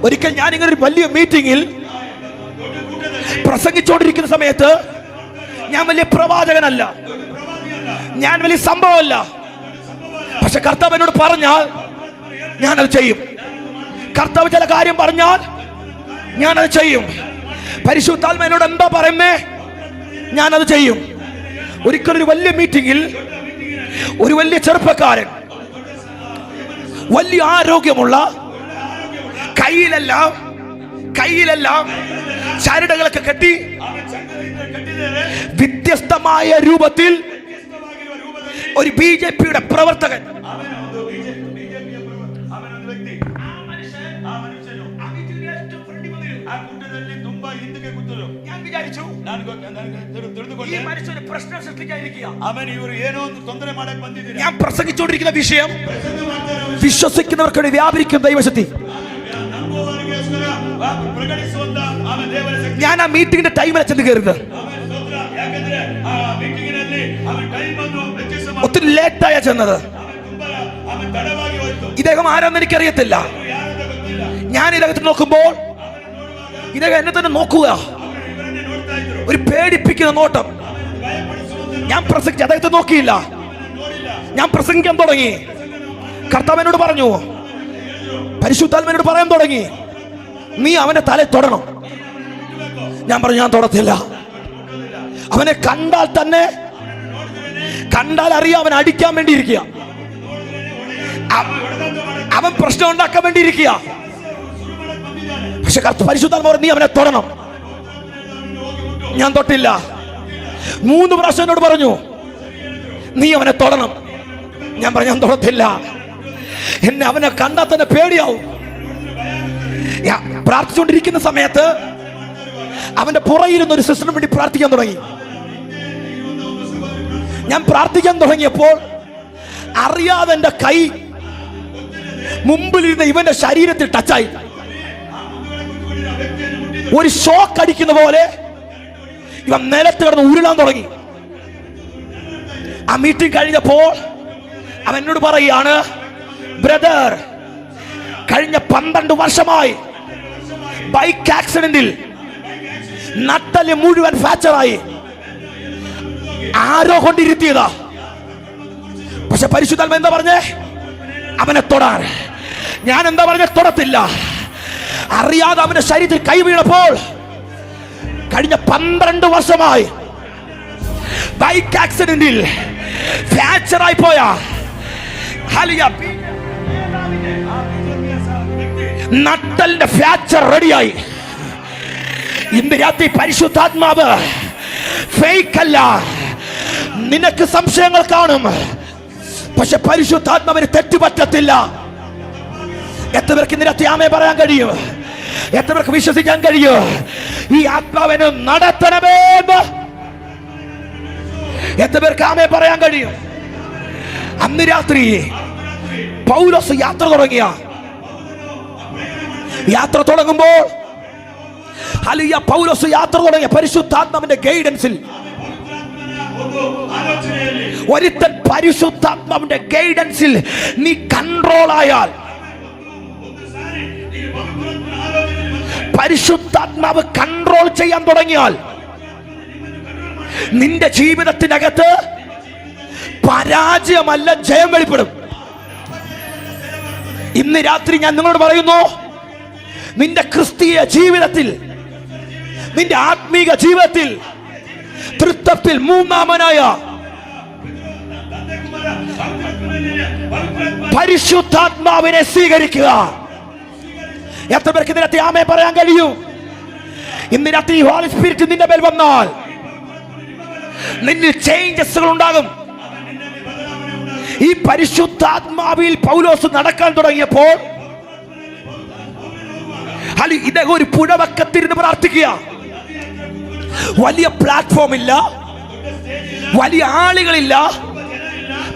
ഒരിക്കൽ ഞാൻ ഇങ്ങനെ ഒരു വലിയ മീറ്റിംഗിൽ പ്രസംഗിച്ചുകൊണ്ടിരിക്കുന്ന സമയത്ത്, ഞാൻ വലിയ പ്രവാചകനല്ല, ഞാൻ വലിയ സംഭവമല്ല, പക്ഷെ കർത്താവ് എന്നോട് പറഞ്ഞാൽ ഞാനത് ചെയ്യും. കർത്താവ് ചില കാര്യം പറഞ്ഞാൽ ഞാനത് ചെയ്യും. പരിശുദ്ധാത്മാവിനോട് എന്താ പറയുന്നേ? ഞാനത് ചെയ്യും. ഒരിക്കലൊരു വലിയ മീറ്റിംഗിൽ ഒരു വലിയ ചെറുപ്പക്കാരൻ, വലിയ ആരോഗ്യമുള്ള, കയ്യിലെല്ലാം ചരടുകളൊക്കെ കെട്ടി വ്യത്യസ്തമായ രൂപത്തിൽ ഒരു ബിജെപിയുടെ പ്രവർത്തകൻ, ഞാൻ പ്രസംഗിച്ചുകൊണ്ടിരിക്കുന്ന വിഷയം വിശ്വസിക്കുന്നവർക്കാണ് വ്യാപരിക്കും ദൈവശക്തി. ഞാൻ ആ മീറ്റിംഗിന്റെ ടൈമിൽ ചെന്ന് കയറുന്നത്. ഒത്തിരി ലേറ്റായ ചെന്നത്. ഇദ്ദേഹം ആരാന്ന് എനിക്കറിയത്തില്ല. ഞാൻ ഇദ്ദേഹത്തെ നോക്കുമ്പോൾ ഇദ്ദേഹം എന്നെ തന്നെ നോക്കുക, ഒരു പേടിപ്പിക്കുന്ന നോട്ടം. ഞാൻ പ്രസംഗിച്ച് അദ്ദേഹത്തെ നോക്കിയില്ല. ഞാൻ പ്രസംഗിക്കാൻ തുടങ്ങി. കർത്താവിനോട് പറഞ്ഞു, പരിശുദ്ധാത്മാവിനോട് പറയാൻ തുടങ്ങി, നീ അവന്റെ തല തൊടണം. ഞാൻ പറഞ്ഞു, ഞാൻ തൊടത്തില്ല. അവനെ കണ്ടാൽ തന്നെ, കണ്ടാൽ അറിയാം അവൻ അടിക്കാൻ വേണ്ടി ഇരിക്കുക, അവൻ പ്രശ്നം ഉണ്ടാക്കാൻ വേണ്ടി ഇരിക്കുക. പക്ഷെ പരിശുദ്ധാത്മാവ് നീ അവനെ തൊടണം. ഞാൻ തൊട്ടില്ല. 3 പ്രാവശ്യം എന്നോട് പറഞ്ഞു, നീ അവനെ തൊടണം. ഞാൻ പറഞ്ഞു, ഞാൻ തൊടത്തില്ല. എന്നെ അവനെ കണ്ടാൽ തന്നെ പേടിയാവും. പ്രാർത്ഥിച്ചുകൊണ്ടിരിക്കുന്ന സമയത്ത് അവന്റെ പുറകിരുന്ന ഒരു സിസ്റ്ററിന് വേണ്ടി പ്രാർത്ഥിക്കാൻ തുടങ്ങി. ഞാൻ പ്രാർത്ഥിക്കാൻ തുടങ്ങിയപ്പോൾ അറിയാതെ എന്റെ കൈ മുമ്പിലിരുന്ന ഇവന്റെ ശരീരത്തിൽ ടച്ചായി. ഒരു ഷോക്ക് അടിക്കുന്ന പോലെ ഇവൻ നിലത്ത് കിടന്ന് ഉരുളാൻ തുടങ്ങി. ആ മീറ്റിംഗ് കഴിഞ്ഞപ്പോൾ അവൻ എന്നോട് പറയുകയാണ്, ബ്രദർ, കഴിഞ്ഞ 12 വർഷമായി ബൈക്ക് ആക്സിഡന്റിൽ നട്ടല് മുഴുവൻ ഫ്രാക്ചറായി. ആരോ കൊണ്ടിരുത്തിയതാ. പക്ഷെ പരിശുദ്ധാത്മാവ് എന്താ പറഞ്ഞേ? അവനെ തൊടാൻ. ഞാൻ എന്താ പറഞ്ഞ? തൊടത്തില്ല. അറിയാതെ അവന്റെ ശരീരത്തിൽ കൈ വീണപ്പോൾ കഴിഞ്ഞ 12 വർഷമായി ബൈക്ക് ആക്സിഡന്റിൽ ഫ്രാക്ചറായി പോയ നട്ടലിന്റെ ഫ്രാക്ചർ റെഡിയായി. ഇന്ന് രാത്രി പരിശുദ്ധാത്മാവ് ഫേക്ക് അല്ല. നിനക്ക് സംശയങ്ങൾ കാണും, പക്ഷെ പരിശുദ്ധാത്മാവിന് തെറ്റുപറ്റത്തില്ല. എത്ര പേർക്ക് ഇന്ന് രാത്രി ആമേൻ പറയാൻ കഴിയും? എത്ര പേർക്ക് വിശ്വസിക്കാൻ കഴിയും? ഈ ആത്മാവിനെ നടത്തണമേ. എത്ര പേർക്ക് ആമേൻ പറയാൻ കഴിയും? അന്ന് രാത്രി പൗലോസ് യാത്ര തുടങ്ങിയ യാത്ര തുടങ്ങുമ്പോൾ പൗലോസ് യാത്ര തുടങ്ങിയ പരിശുദ്ധാത്മാവിന്റെ ഗൈഡൻസിൽ ഒരുത്തൻ പരിശുദ്ധാത്മാവിന്റെ ഗൈഡൻസിൽ നീ കൺട്രോൾ ആയാൽ, പരിശുദ്ധാത്മാവ് കൺട്രോൾ ചെയ്യാൻ തുടങ്ങിയാൽ നിന്റെ ജീവിതത്തിനകത്ത് പരാജയമല്ല ജയം വെളിപ്പെടും. ഇന്ന് രാത്രി ഞാൻ നിങ്ങളോട് പറയുന്നു, നിന്റെ ക്രിസ്തീയ ജീവിതത്തിൽ, നിന്റെ ആത്മീക ജീവിതത്തിൽ തൃത്വത്തിൽ മൂന്നാമനായ പരിശുദ്ധാത്മാവിനെ സ്വീകരിക്കുക. എത്ര പേർക്ക് ഇന്ന് രാത്രി ആമേൻ പറയാൻ കഴിയും? ഇന്ന് രാത്രി ഹോളി സ്പിരിറ്റ് നിന്റെ മേൽ വന്നാൽ നിന്നിൽ ചേഞ്ചസുകൾ ഉണ്ടാകും. ഈ പരിശുദ്ധാത്മാവിൽ പൗലോസ് നടക്കാൻ തുടങ്ങിയപ്പോൾ ഇദ്ദേഹം ഒരു പുഴവക്കത്തിരുന്ന് പ്രാർത്ഥിക്കുക. വലിയ പ്ലാറ്റ്ഫോം ഇല്ല, വലിയ ആളുകളില്ല,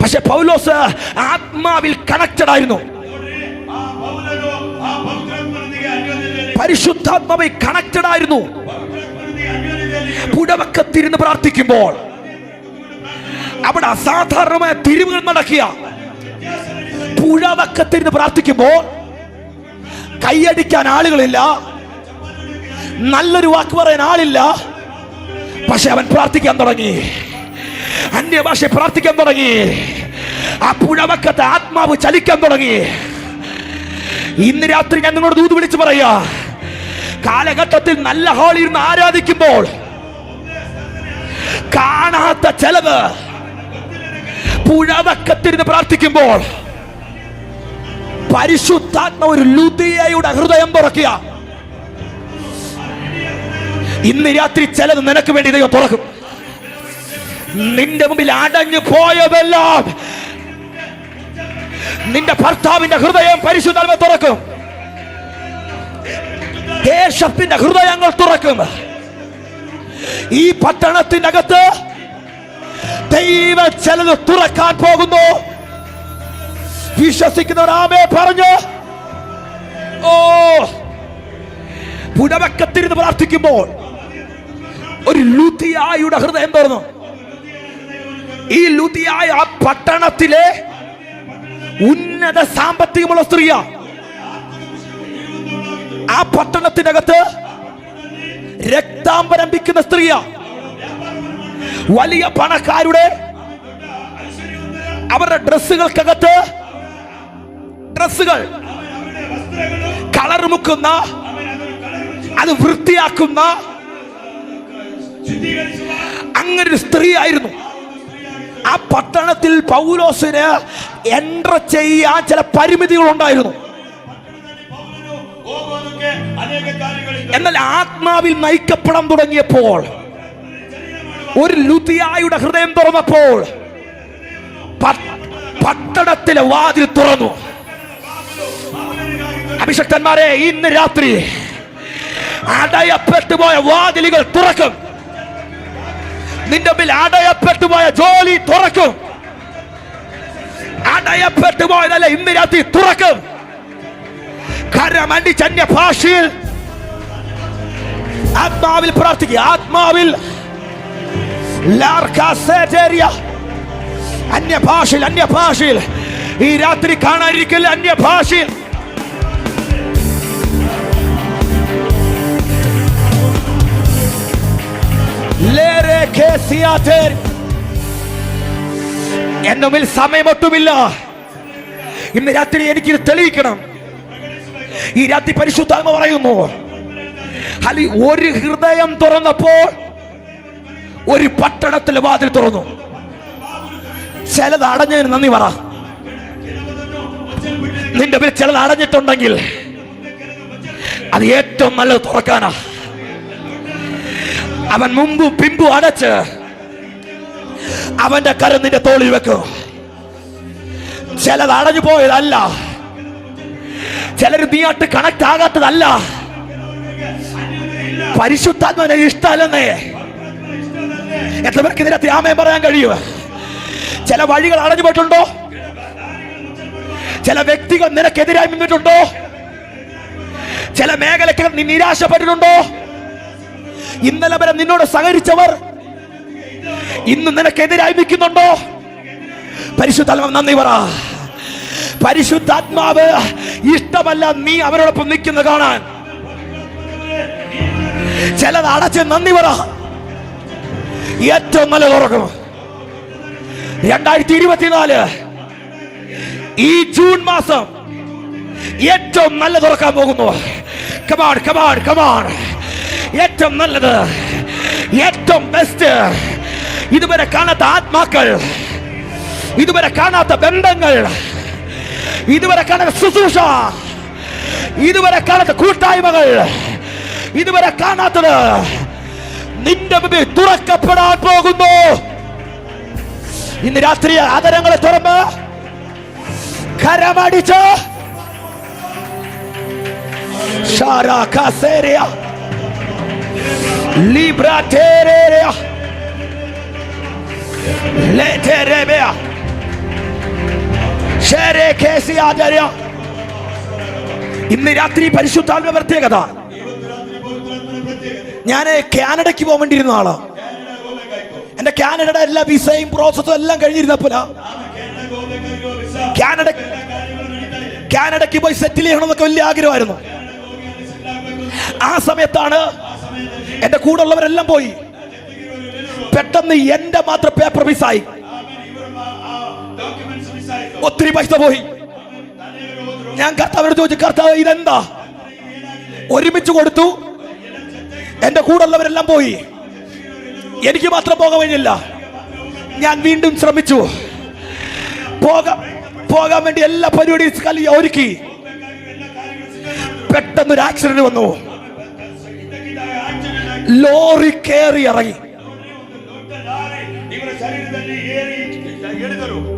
പക്ഷെ പൗലോസ് ആത്മാവിൽ കണക്റ്റഡ് ആയിരുന്നു. പരിശുദ്ധാത്മാവിൽ കണക്റ്റഡ് ആയിരുന്നു. പുഴവക്കത്തിരുന്ന് പ്രാർത്ഥിക്കുമ്പോൾ അവിടെ അസാധാരണമായ തിരിവുകൾ നടക്കുക. പുഴവക്കത്തിരുന്ന് പ്രാർത്ഥിക്കുമ്പോൾ കൈയടിക്കാൻ ആളുകളില്ല, നല്ലൊരു വാക്ക് പറയാൻ ആളില്ല, പക്ഷെ അവൻ പ്രാർത്ഥിക്കാൻ തുടങ്ങി. അന്യഭാഷ പ്രാർത്ഥിക്കാൻ തുടങ്ങി. ആ പുഴവക്കത്തെ ആത്മാവ് ചലിക്കാൻ തുടങ്ങി. ഇന്ന് രാത്രി ഞാൻ നിങ്ങളോട് ദൂത് വിളിച്ചു പറയാ, കാലഘട്ടത്തിൽ നല്ല ഹാളിൽ ഇരുന്ന് ആരാധിക്കുമ്പോൾ കാണാത്ത ചെലവ് പുഴവക്കത്തിരുന്ന് പ്രാർത്ഥിക്കുമ്പോൾ പരിശുദ്ധാത്മ ഒരു ലുദിയയുടെ ഹൃദയം തുറക്കുക. ഇന്ന് രാത്രി ചിലത് നിനക്ക് വേണ്ടി ദൈവം തുറക്കും. നിന്റെ മുമ്പിൽ അടഞ്ഞു പോയതെല്ലാം നിന്റെ ഭർത്താവിന്റെ ഹൃദയം പരിശുദ്ധാത്മ തുറക്കും. ദേശത്തിന്റെ ഹൃദയങ്ങൾ തുറക്കും. ഈ പട്ടണത്തിനകത്ത് ദൈവം ചിലത് തുറക്കാൻ പോകുന്നു. വിശ്വസിക്കുന്നവർ ആമേ പറഞ്ഞു. ഓ, പുഴവക്കത്തിരുന്ന് പ്രാർത്ഥിക്കുമ്പോൾ ഒരു ലുദിയായുടെ ഹൃദയം തുറന്നു. ഈ ലുദിയായ ആ പട്ടണത്തിലെ ഉന്നത സാമ്പത്തികമുള്ള സ്ത്രീയാ. ആ പട്ടണത്തിനകത്ത് രക്താംബരംഭിക്കുന്ന സ്ത്രീയാ. വലിയ പണക്കാരുടെ അവരുടെ ഡ്രസ്സുകൾക്കകത്ത് ഡ്രസ്സുകൾ കളർ മുക്കുന്ന, അത് വൃത്തിയാക്കുന്ന അങ്ങനെ ഒരു സ്ത്രീ ആയിരുന്നു. ആ പട്ടണത്തിൽ പൗലോസിന് എൻട്ര ചെയ്യാൻ ചില പരിമിതികൾ ഉണ്ടായിരുന്നു. എന്നാൽ ആത്മാവിൽ നയിക്കപ്പെടാൻ തുടങ്ങിയപ്പോൾ, ഒരു ലുദിയായുടെ ഹൃദയം തുറന്നപ്പോൾ പട്ടണത്തിലെ വാതിൽ തുറന്നു. അഭിഷക്തന്മാരെ, ഇന്ന് രാത്രി അടയപ്പെട്ടുപോയ വാതിലുകൾ തുറക്കും. നിന്റെ മുമ്പിൽ അടയപ്പെട്ടുപോയ ജോലി തുറക്കും. അടയപ്പെട്ടുപോയതല്ല, ഇന്ന് രാത്രി തുറക്കും. കരമണ്ടിച്ച് അന്യഭാഷയിൽ ആത്മാവിൽ പ്രാർത്ഥിക്കുക. ആത്മാവിൽ അന്യഭാഷയിൽ ഈ രാത്രി കാണാതിരിക്കില്ല. അന്യഭാഷയിൽ എന്നുമിൽ സമയമൊട്ടുമില്ല. ഇന്ന് രാത്രി എനിക്കിത് തെളിയിക്കണം. ഈ രാത്രി പരിശുദ്ധാത്മ പറയുന്നു, ഒരു ഹൃദയം തുറന്നപ്പോൾ ഒരു പട്ടണത്തിലെ വാതിൽ തുറന്നു. ചിലത് അടഞ്ഞതിന് നന്ദി പറ. നിന്റെ പേര് ചിലത് അടഞ്ഞിട്ടുണ്ടെങ്കിൽ അത് ഏറ്റവും നല്ലത് തുറക്കാനാ. അവൻ മുമ്പും പിമ്പും അടച്ച് അവന്റെ കരം നിന്റെ തോളിൽ വെക്കും. ചിലത് അടഞ്ഞു പോയതല്ല, ചിലര് നീയായിട്ട് കണക്ട് ആകാത്തതല്ല. പരിശുദ്ധാത്മനെ ഇഷ്ടമല്ലെന്നേ എത്ര പേർക്ക് ഇതിനകത്ത് ആമേൻ പറയാൻ കഴിയും? ചില വഴികൾ അടഞ്ഞു പോയിട്ടുണ്ടോ? ചില വ്യക്തികൾ നിനക്കെതിരായി നിന്നിട്ടുണ്ടോ? ചില മേഖലകൾ നീ നിരാശപ്പെട്ടിട്ടുണ്ടോ? ഇന്നലെ വരെ നിന്നോട് സഹകരിച്ചവർ ഇന്ന് നിനക്കെതിരായി നിൽക്കുന്നുണ്ടോ? പരിശുദ്ധാത്മാവ് നന്ദി പറ. പരിശുദ്ധാത്മാവ് ഇഷ്ടമല്ല നീ അവരോടൊപ്പം നിൽക്കുന്ന കാണാൻ. ചിലത് അടച്ച് നന്ദി പറ. ഏറ്റവും നല്ല തുറക്കും. 2024 ഈ ജൂൺ മാസം ഏറ്റവും നല്ല തുറക്കാൻ പോകുന്നു. Come on come on come on. ഏറ്റവും നല്ലത്, ഏറ്റവും ബെസ്റ്റ്. ഇതുവരെ കാണാത്ത ആത്മാക്കൾ, ഇതുവരെ കാണാത്ത ബന്ധങ്ങൾ, ഇതുവരെ കാണാത്ത ശുശ്രൂഷ, ഇതുവരെ കാണാത്ത കൂട്ടായ്മകൾ, ഇതുവരെ കാണാത്തത് നിന്റെ മുമ്പിൽ തുറക്കപ്പെടാൻ പോകുന്നു. ഇന്ന് രാത്രി ആദരങ്ങളെ തുറന്ന് കരമടിച്ച് ഇന്ന് രാത്രി പരിശുദ്ധാത്മ പ്രത്യേകത. ഞാൻ കാനഡയ്ക്ക് പോകാൻ വേണ്ടിയിരുന്ന ആളാ. എന്റെ കാനഡയുടെ എല്ലാ വിസയും പ്രോസസും എല്ലാം കഴിഞ്ഞിരുന്നപ്പോൾ കാനഡയ്ക്ക് പോയി സെറ്റിൽ ചെയ്യണമെന്നൊക്കെ വലിയ ആഗ്രഹമായിരുന്നു. ആ സമയത്താണ് എന്റെ കൂടെ ഉള്ളവരെല്ലാം പോയി. പെട്ടെന്ന് എന്റെ മാത്രം പേപ്പർ മിസ്സായി. ഒത്തിരി പൈസ പോയി. ഞാൻ കർത്താവിനോട് ചോദിച്ചു, കർത്താവ് ഇതെന്താ? ഒരുമിച്ച് കൊടുത്തു. എന്റെ കൂടെ ഉള്ളവരെല്ലാം പോയി, എനിക്ക് മാത്രം പോകാൻ കഴിഞ്ഞില്ല. ഞാൻ വീണ്ടും ശ്രമിച്ചു. പോകാൻ വേണ്ടി എല്ലാ പരിപാടിയും ഒരുക്കി. പെട്ടെന്നൊരു ആക്സിഡന്റ് വന്നു. ലോറി കയറി ഇറങ്ങി.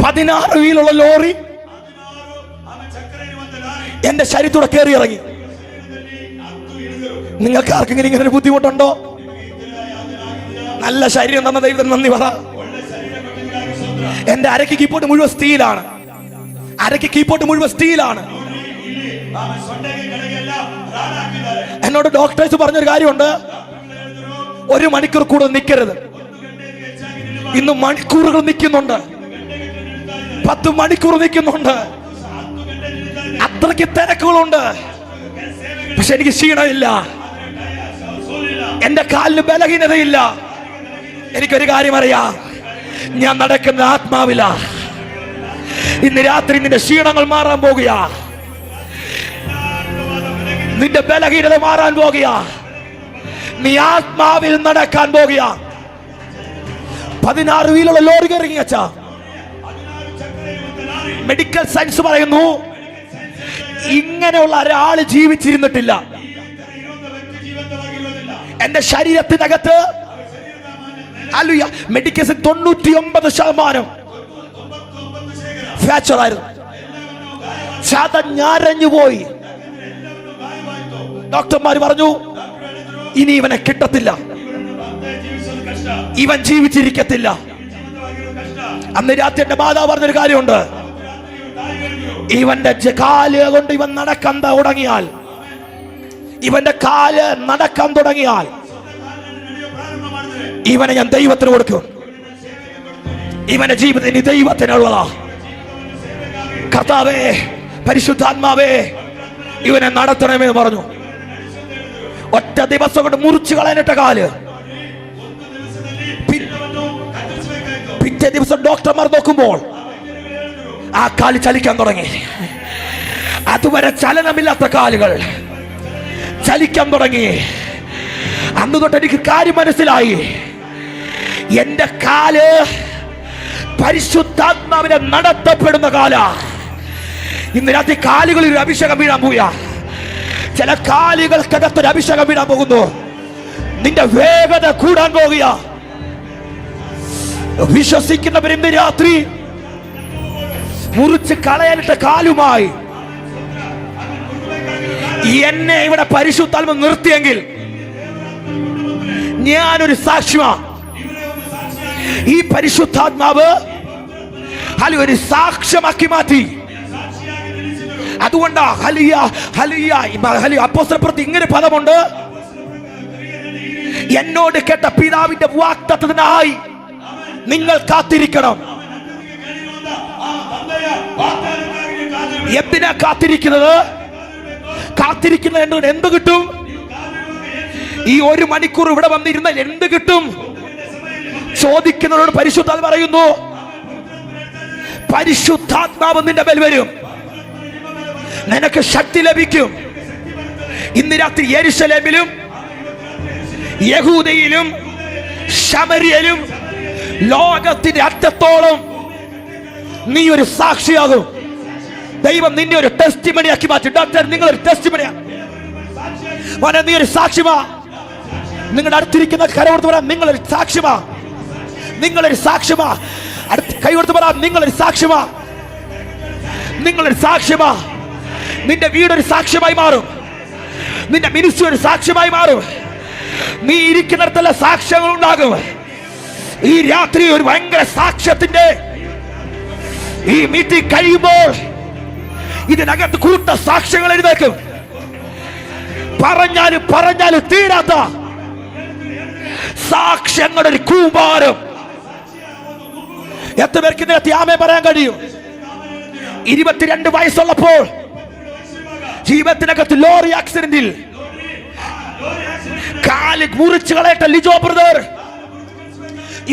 16 വീലുള്ള ലോറി എന്റെ ശരീരത്തോടെ കയറി ഇറങ്ങി. നിങ്ങൾക്ക് ആർക്കെങ്കിലും ഇങ്ങനെ ബുദ്ധിമുട്ടുണ്ടോ? നല്ല ശരീരം തന്ന ദൈവത്തിന് നന്ദി പറ. എന്റെ അരയ്ക്ക് കീപ്പോട്ട് മുഴുവൻ സ്റ്റീലാണ്. എന്നോട് ഡോക്ടേഴ്സ് പറഞ്ഞൊരു കാര്യമുണ്ട്, 1 മണിക്കൂർ കൂടുതൽ നിൽക്കരുത്. ഇന്ന് മണിക്കൂറുകൾ നിൽക്കുന്നുണ്ട്, 10 മണിക്കൂർ നിൽക്കുന്നുണ്ട്. അത്രയ്ക്ക് തിരക്കുകളുണ്ട്. പക്ഷെ എനിക്ക് ക്ഷീണമില്ല, എന്റെ കാലിന് ബലഹീനതയില്ല. എനിക്കൊരു കാര്യം അറിയാം, ഞാൻ നടക്കുന്ന ആത്മാവില. ഇന്ന് രാത്രി നിന്റെ ക്ഷീണങ്ങൾ മാറാൻ പോകുക, നിന്റെ ബലഹീനത മാറാൻ പോകുക. നീ ആത്മാവിൽ നടക്കാൻ പോകുക. 16 വീലുള്ള ലോറി കയറി വെച്ച മെഡിക്കൽ സയൻസ് പറയുന്നു, ഇങ്ങനെയുള്ള ഒരാൾ ജീവിച്ചിരുന്നിട്ടില്ല. എന്റെ ശരീരത്തിനകത്ത് മെഡിക്കൽ 99% ഫ്രാക്ചർ ആയിരുന്നു. ചതഞ്ഞരഞ്ഞു പോയി. ഡോക്ടർമാർ പറഞ്ഞു, ഇനി ഇവനെ കിട്ടത്തില്ല, ഇവൻ ജീവിച്ചിരിക്കത്തില്ല. അന്ന് രാത്രി എന്റെ മാതാവ് പറഞ്ഞൊരു കാര്യമുണ്ട്, ഇവന്റെ കാല് കൊണ്ട് ഇവൻ നടക്കാൻ തുടങ്ങിയാൽ, ഇവന്റെ കാല് നടക്കാൻ തുടങ്ങിയാൽ ഇവനെ ഞാൻ ദൈവത്തിന് കൊടുക്കും. ഇവന്റെ ജീവിതം ഇനി ദൈവത്തിനുള്ളതാ. കർത്താവേ, പരിശുദ്ധാത്മാവേ, ഇവനെ നടത്തണമെന്ന് പറഞ്ഞു. ഒറ്റ ദിവസം കൊണ്ട് മുറിച്ചു കളയാനിട്ട കാല് പിറ്റേ ദിവസം ഡോക്ടർമാർ നോക്കുമ്പോൾ ആ കാല് ചലിക്കാൻ തുടങ്ങി. അതുവരെ ചലനമില്ലാത്ത കാലുകൾ ചലിക്കാൻ തുടങ്ങി. അന്ന് തൊട്ട് എനിക്ക് കാര്യം മനസ്സിലായി, എന്റെ കാല് പരിശുദ്ധാത്മാവിനെ നടത്തപ്പെടുന്ന കാല. ഇന്ന് രാത്രി കാലുകളിൽ ഒരു അഭിഷേകം വീഴാൻ പോവുക. ചില കാലുകൾക്കകത്തൊരു അഭിഷേകം വീഴാൻ പോകുന്നു. നിന്റെ വേഗത കൂടാൻ പോകുക. വിശ്വസിക്കുന്നവർ ഇന്ന് രാത്രി മുറിച്ച് കളയാനിട്ട കാലുമായി എന്നെ ഇവിടെ പരിശുദ്ധാത്മ നിർത്തിയെങ്കിൽ ഞാനൊരു സാക്ഷിമാ. ഈ പരിശുദ്ധാത്മാവ് ഒരു സാക്ഷ്യമാക്കി മാറ്റി. അതുകൊണ്ടാ അപ്പോസ്തലപ്രവൃത്തി ഇങ്ങനെ പദമുണ്ട്, എന്നോട് കേട്ട പിതാവിന്റെ വാഗ്ദത്തത്തിനായി നിങ്ങൾ കാത്തിരിക്കണം. എന്തിനാ കാത്തിരിക്കുന്നത്? കാത്തിരിക്കുന്നത് എന്ത് കിട്ടും? ഈ 1 മണിക്കൂർ ഇവിടെ വന്നിരുന്നാൽ എന്ത് കിട്ടും? ചോദിക്കുന്നവരോട് പരിശുദ്ധാത്മാവ് പറയുന്നു, പരിശുദ്ധാത്മാവ് നിന്റെ മേൽ വരും, നിനക്ക് ശക്തി ലഭിക്കും. ഇന്ന് രാത്രി യെരുശലേമിലും യഹൂദയിലും ശമര്യയിലും ലോകത്തിന്റെ അറ്റത്തോളം നീ ഒരു സാക്ഷിയാകും. ദൈവം നിന്നെ ഒരു ടെസ്റ്റിമണിയാക്കി മാറ്റി. ഡോക്ടർ, നിങ്ങൾ ഒരു ടെസ്റ്റിമണിയാ. നീ ഒരു സാക്ഷ്യമാ. നിങ്ങളുടെ അടുത്തിരിക്കുന്ന കരവോർത്ത് പറയാം, നിങ്ങളൊരു സാക്ഷ്യമാ. നിങ്ങളൊരു സാക്ഷ്യമാ. കൈകൊടുത്ത് പറയാം, നിങ്ങളൊരു സാക്ഷ്യമാ. നിങ്ങളൊരു സാക്ഷ്യമാ. നിന്റെ വീടൊരു സാക്ഷ്യമായി മാറും. നിന്റെ മിനിസ്ട്രി ഒരു സാക്ഷ്യമായി മാറും. നീ ഇരിക്കുന്നിടത്തുള്ള സാക്ഷ്യങ്ങൾ ഉണ്ടാകും. ഈ രാത്രി ഒരു ഭയങ്കര സാക്ഷ്യത്തിന്റെ ഈ മീറ്റിംഗ് കഴിയുമ്പോൾ ഇതിനകത്ത് കൂട്ട സാക്ഷ്യങ്ങൾ എഴുതേക്കും. പറഞ്ഞാലും തീരാത്ത സാക്ഷ്യങ്ങളുടെ ഒരു കൂമ്പാരം. എത്ര പേർക്ക് ഇതിനകത്ത് ആമേൻ പറയാൻ കഴിയും? 22 വയസ്സുള്ളപ്പോൾ ജീവിതത്തിനകത്ത് ലോറി ആക്സിഡന്റിൽ കാല് മുറിച്ചു കളയട്ട ലിജോ ബ്രദർ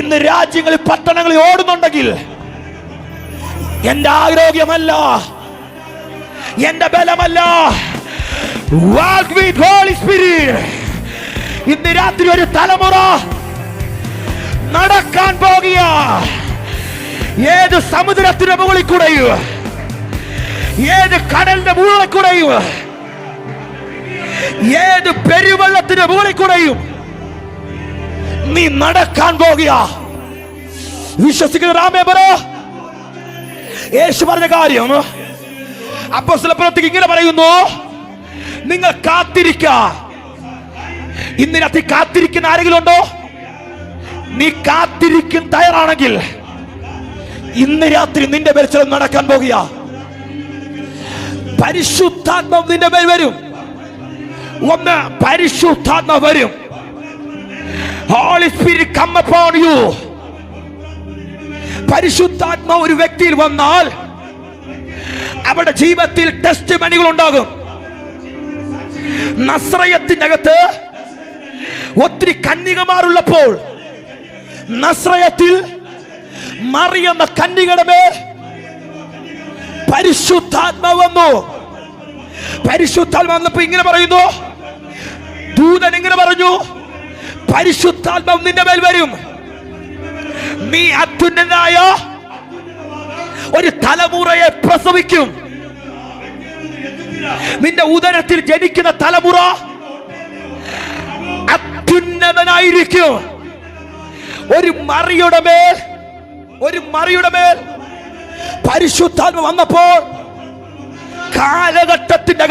ഇന്ന് രാജ്യങ്ങളിൽ പട്ടണങ്ങളിൽ ഓടുന്നുണ്ടെങ്കിൽ എന്റെ ആരോഗ്യമല്ല, എന്റെ ബലമല്ല, walk with Holy Spirit. ഇന്ന് രാത്രി ഒരു തലമുറ നടക്കാൻ പോകുക. ഏത് സമുദ്രത്തിന്റെ മുകളിൽ കൂടെയും, ഏത് കടലിന്റെ മുകളിൽ കൂടെയും, ഏത് പെരുവെള്ളത്തിന്റെ മുകളിൽ കൂടെയും നീ നടക്കാൻ പോകുക. വിശ്വസിക്കുന്ന രാമേ പറ. യേശു പറഞ്ഞ കാര്യം അപ്പോസ്തല പ്രവൃത്തി ഇങ്ങനെ പറയുന്നു, നിങ്ങൾ കാത്തിരിക്ക. ഇന്ന് രാത്രി കാത്തിരിക്കുന്ന ആരെങ്കിലും ഉണ്ടോ? നീ കാത്തിരിക്കാൻ തയ്യാറാണെങ്കിൽ ഇന്ന് രാത്രി നിന്റെ മേൽ ചിലത് നടക്കാൻ പോകുക. പരിശുദ്ധാത്മാവ് നിന്റെ മേൽ വരും. ഒന്ന്, പരിശുദ്ധാത്മാവ് വരും. Holy Spirit come upon you. പരിശുദ്ധാത്മാവ് ഒരു വ്യക്തിയിൽ വന്നാൽ അവരുടെ ജീവിതത്തിൽ ടെസ്റ്റിമണികൾ ഉണ്ടാകും. നസ്രയത്തിന്റെ അകത്ത് ഒത്തിരി കന്യകമാരുള്ളപ്പോൾ നസ്രയത്തിൽ മറിയെന്ന കന്യകയുടെ മേൽ പരിശുദ്ധാത്മാവ് വന്നു. പരിശുദ്ധാത്മാവ് വന്നപ്പോ ഇങ്ങനെ പറയുന്നു, ദൂതൻ ഇങ്ങനെ പറഞ്ഞു, പരിശുദ്ധാത്മാവ് നിന്റെ മേൽ വരും. നീ അത്യുന്നതനായ ഒരു തലമുറയെ പ്രസവിക്കും. നിന്റെ ഉദരത്തിൽ ജനിക്കുന്ന തലമുറ അത്യുന്നതനായിരിക്കും. ഒരു മറിയുടെ മേൽ പരിശുദ്ധാത്മ വന്നപ്പോൾ കാലഘട്ടത്തിന്റെ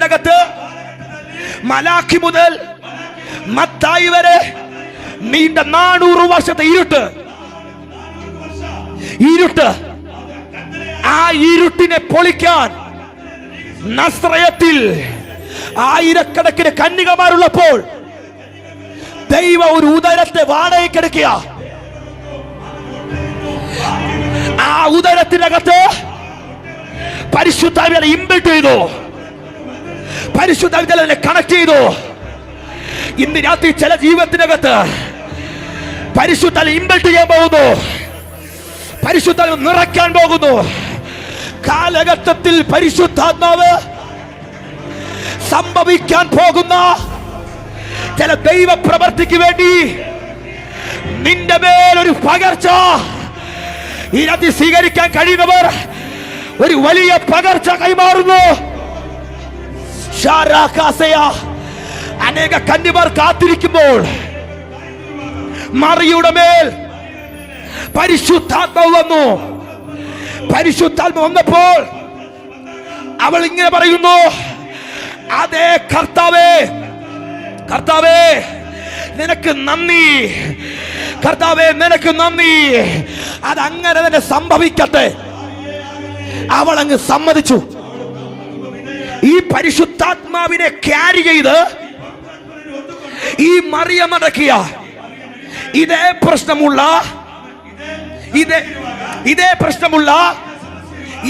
അകത്ത് മലാഖി മുതൽ മത്തായി വരെ നീണ്ട 400 വർഷത്തെ ഇരുട്ട്, ആ ഇരുട്ടിനെ പൊളിക്കാൻ നസ്രയത്തിൽ ആയിരക്കണക്കിന് കന്യകമാരുള്ളപ്പോൾ ദൈവം ഒരു ഉദരത്തെ വാടകയ്ക്കെടുക്കുക. ആ ഉദരത്തിനകത്ത് പരിശുദ്ധാത്മാവിനെ ഇൻബിൽറ്റ് ചെയ്തു, പരിശുദ്ധാത്മാവിനെ കണക്ട് ചെയ്തു. ഇന്ന് രാത്രി ചില ജീവിതത്തിനകത്ത് പരിശുദ്ധാത്മാവിനെ ഇൻബിൽറ്റ് ചെയ്യാൻ പോകുന്നു, പരിശുദ്ധാത്മാവ് നിറയ്ക്കാൻ പോകുന്നു. കാലഘട്ടത്തിൽ പരിശുദ്ധാത്മാവ് സംഭവിക്കാൻ പോകുന്ന ചില ദൈവ പ്രവർത്തിക്ക് വേണ്ടി നിന്റെ മേലൊരു പകർച്ച ഈ രാത്രി സ്വീകരിക്കാൻ കഴിയുന്നവർ ഒരു വലിയ പകർച്ച കൈമാറുന്നു. അനേക കന്യമാർ കാത്തിരിക്കുമ്പോൾ മറിയുടെ മേൽ പരിശുദ്ധാത്മാവ് വന്നു. പരിശുദ്ധാത്മാവ് വന്നപ്പോൾ അവൾ ഇങ്ങനെ പറയുന്നു, അതേ കർത്താവേ, കർത്താവേ നിനക്ക് നന്ദി, കർത്താവേ നിനക്ക് നന്ദി, അതങ്ങനെ തന്നെ സംഭവിക്കട്ടെ. അവൾ അങ്ങ് സമ്മതിച്ചു. ഈ പരിശുദ്ധാത്മാവിനെ ക്യാരി ചെയ്ത് ഈ മറിയം അടക്കിയ ഇതേ പ്രശ്നമുള്ള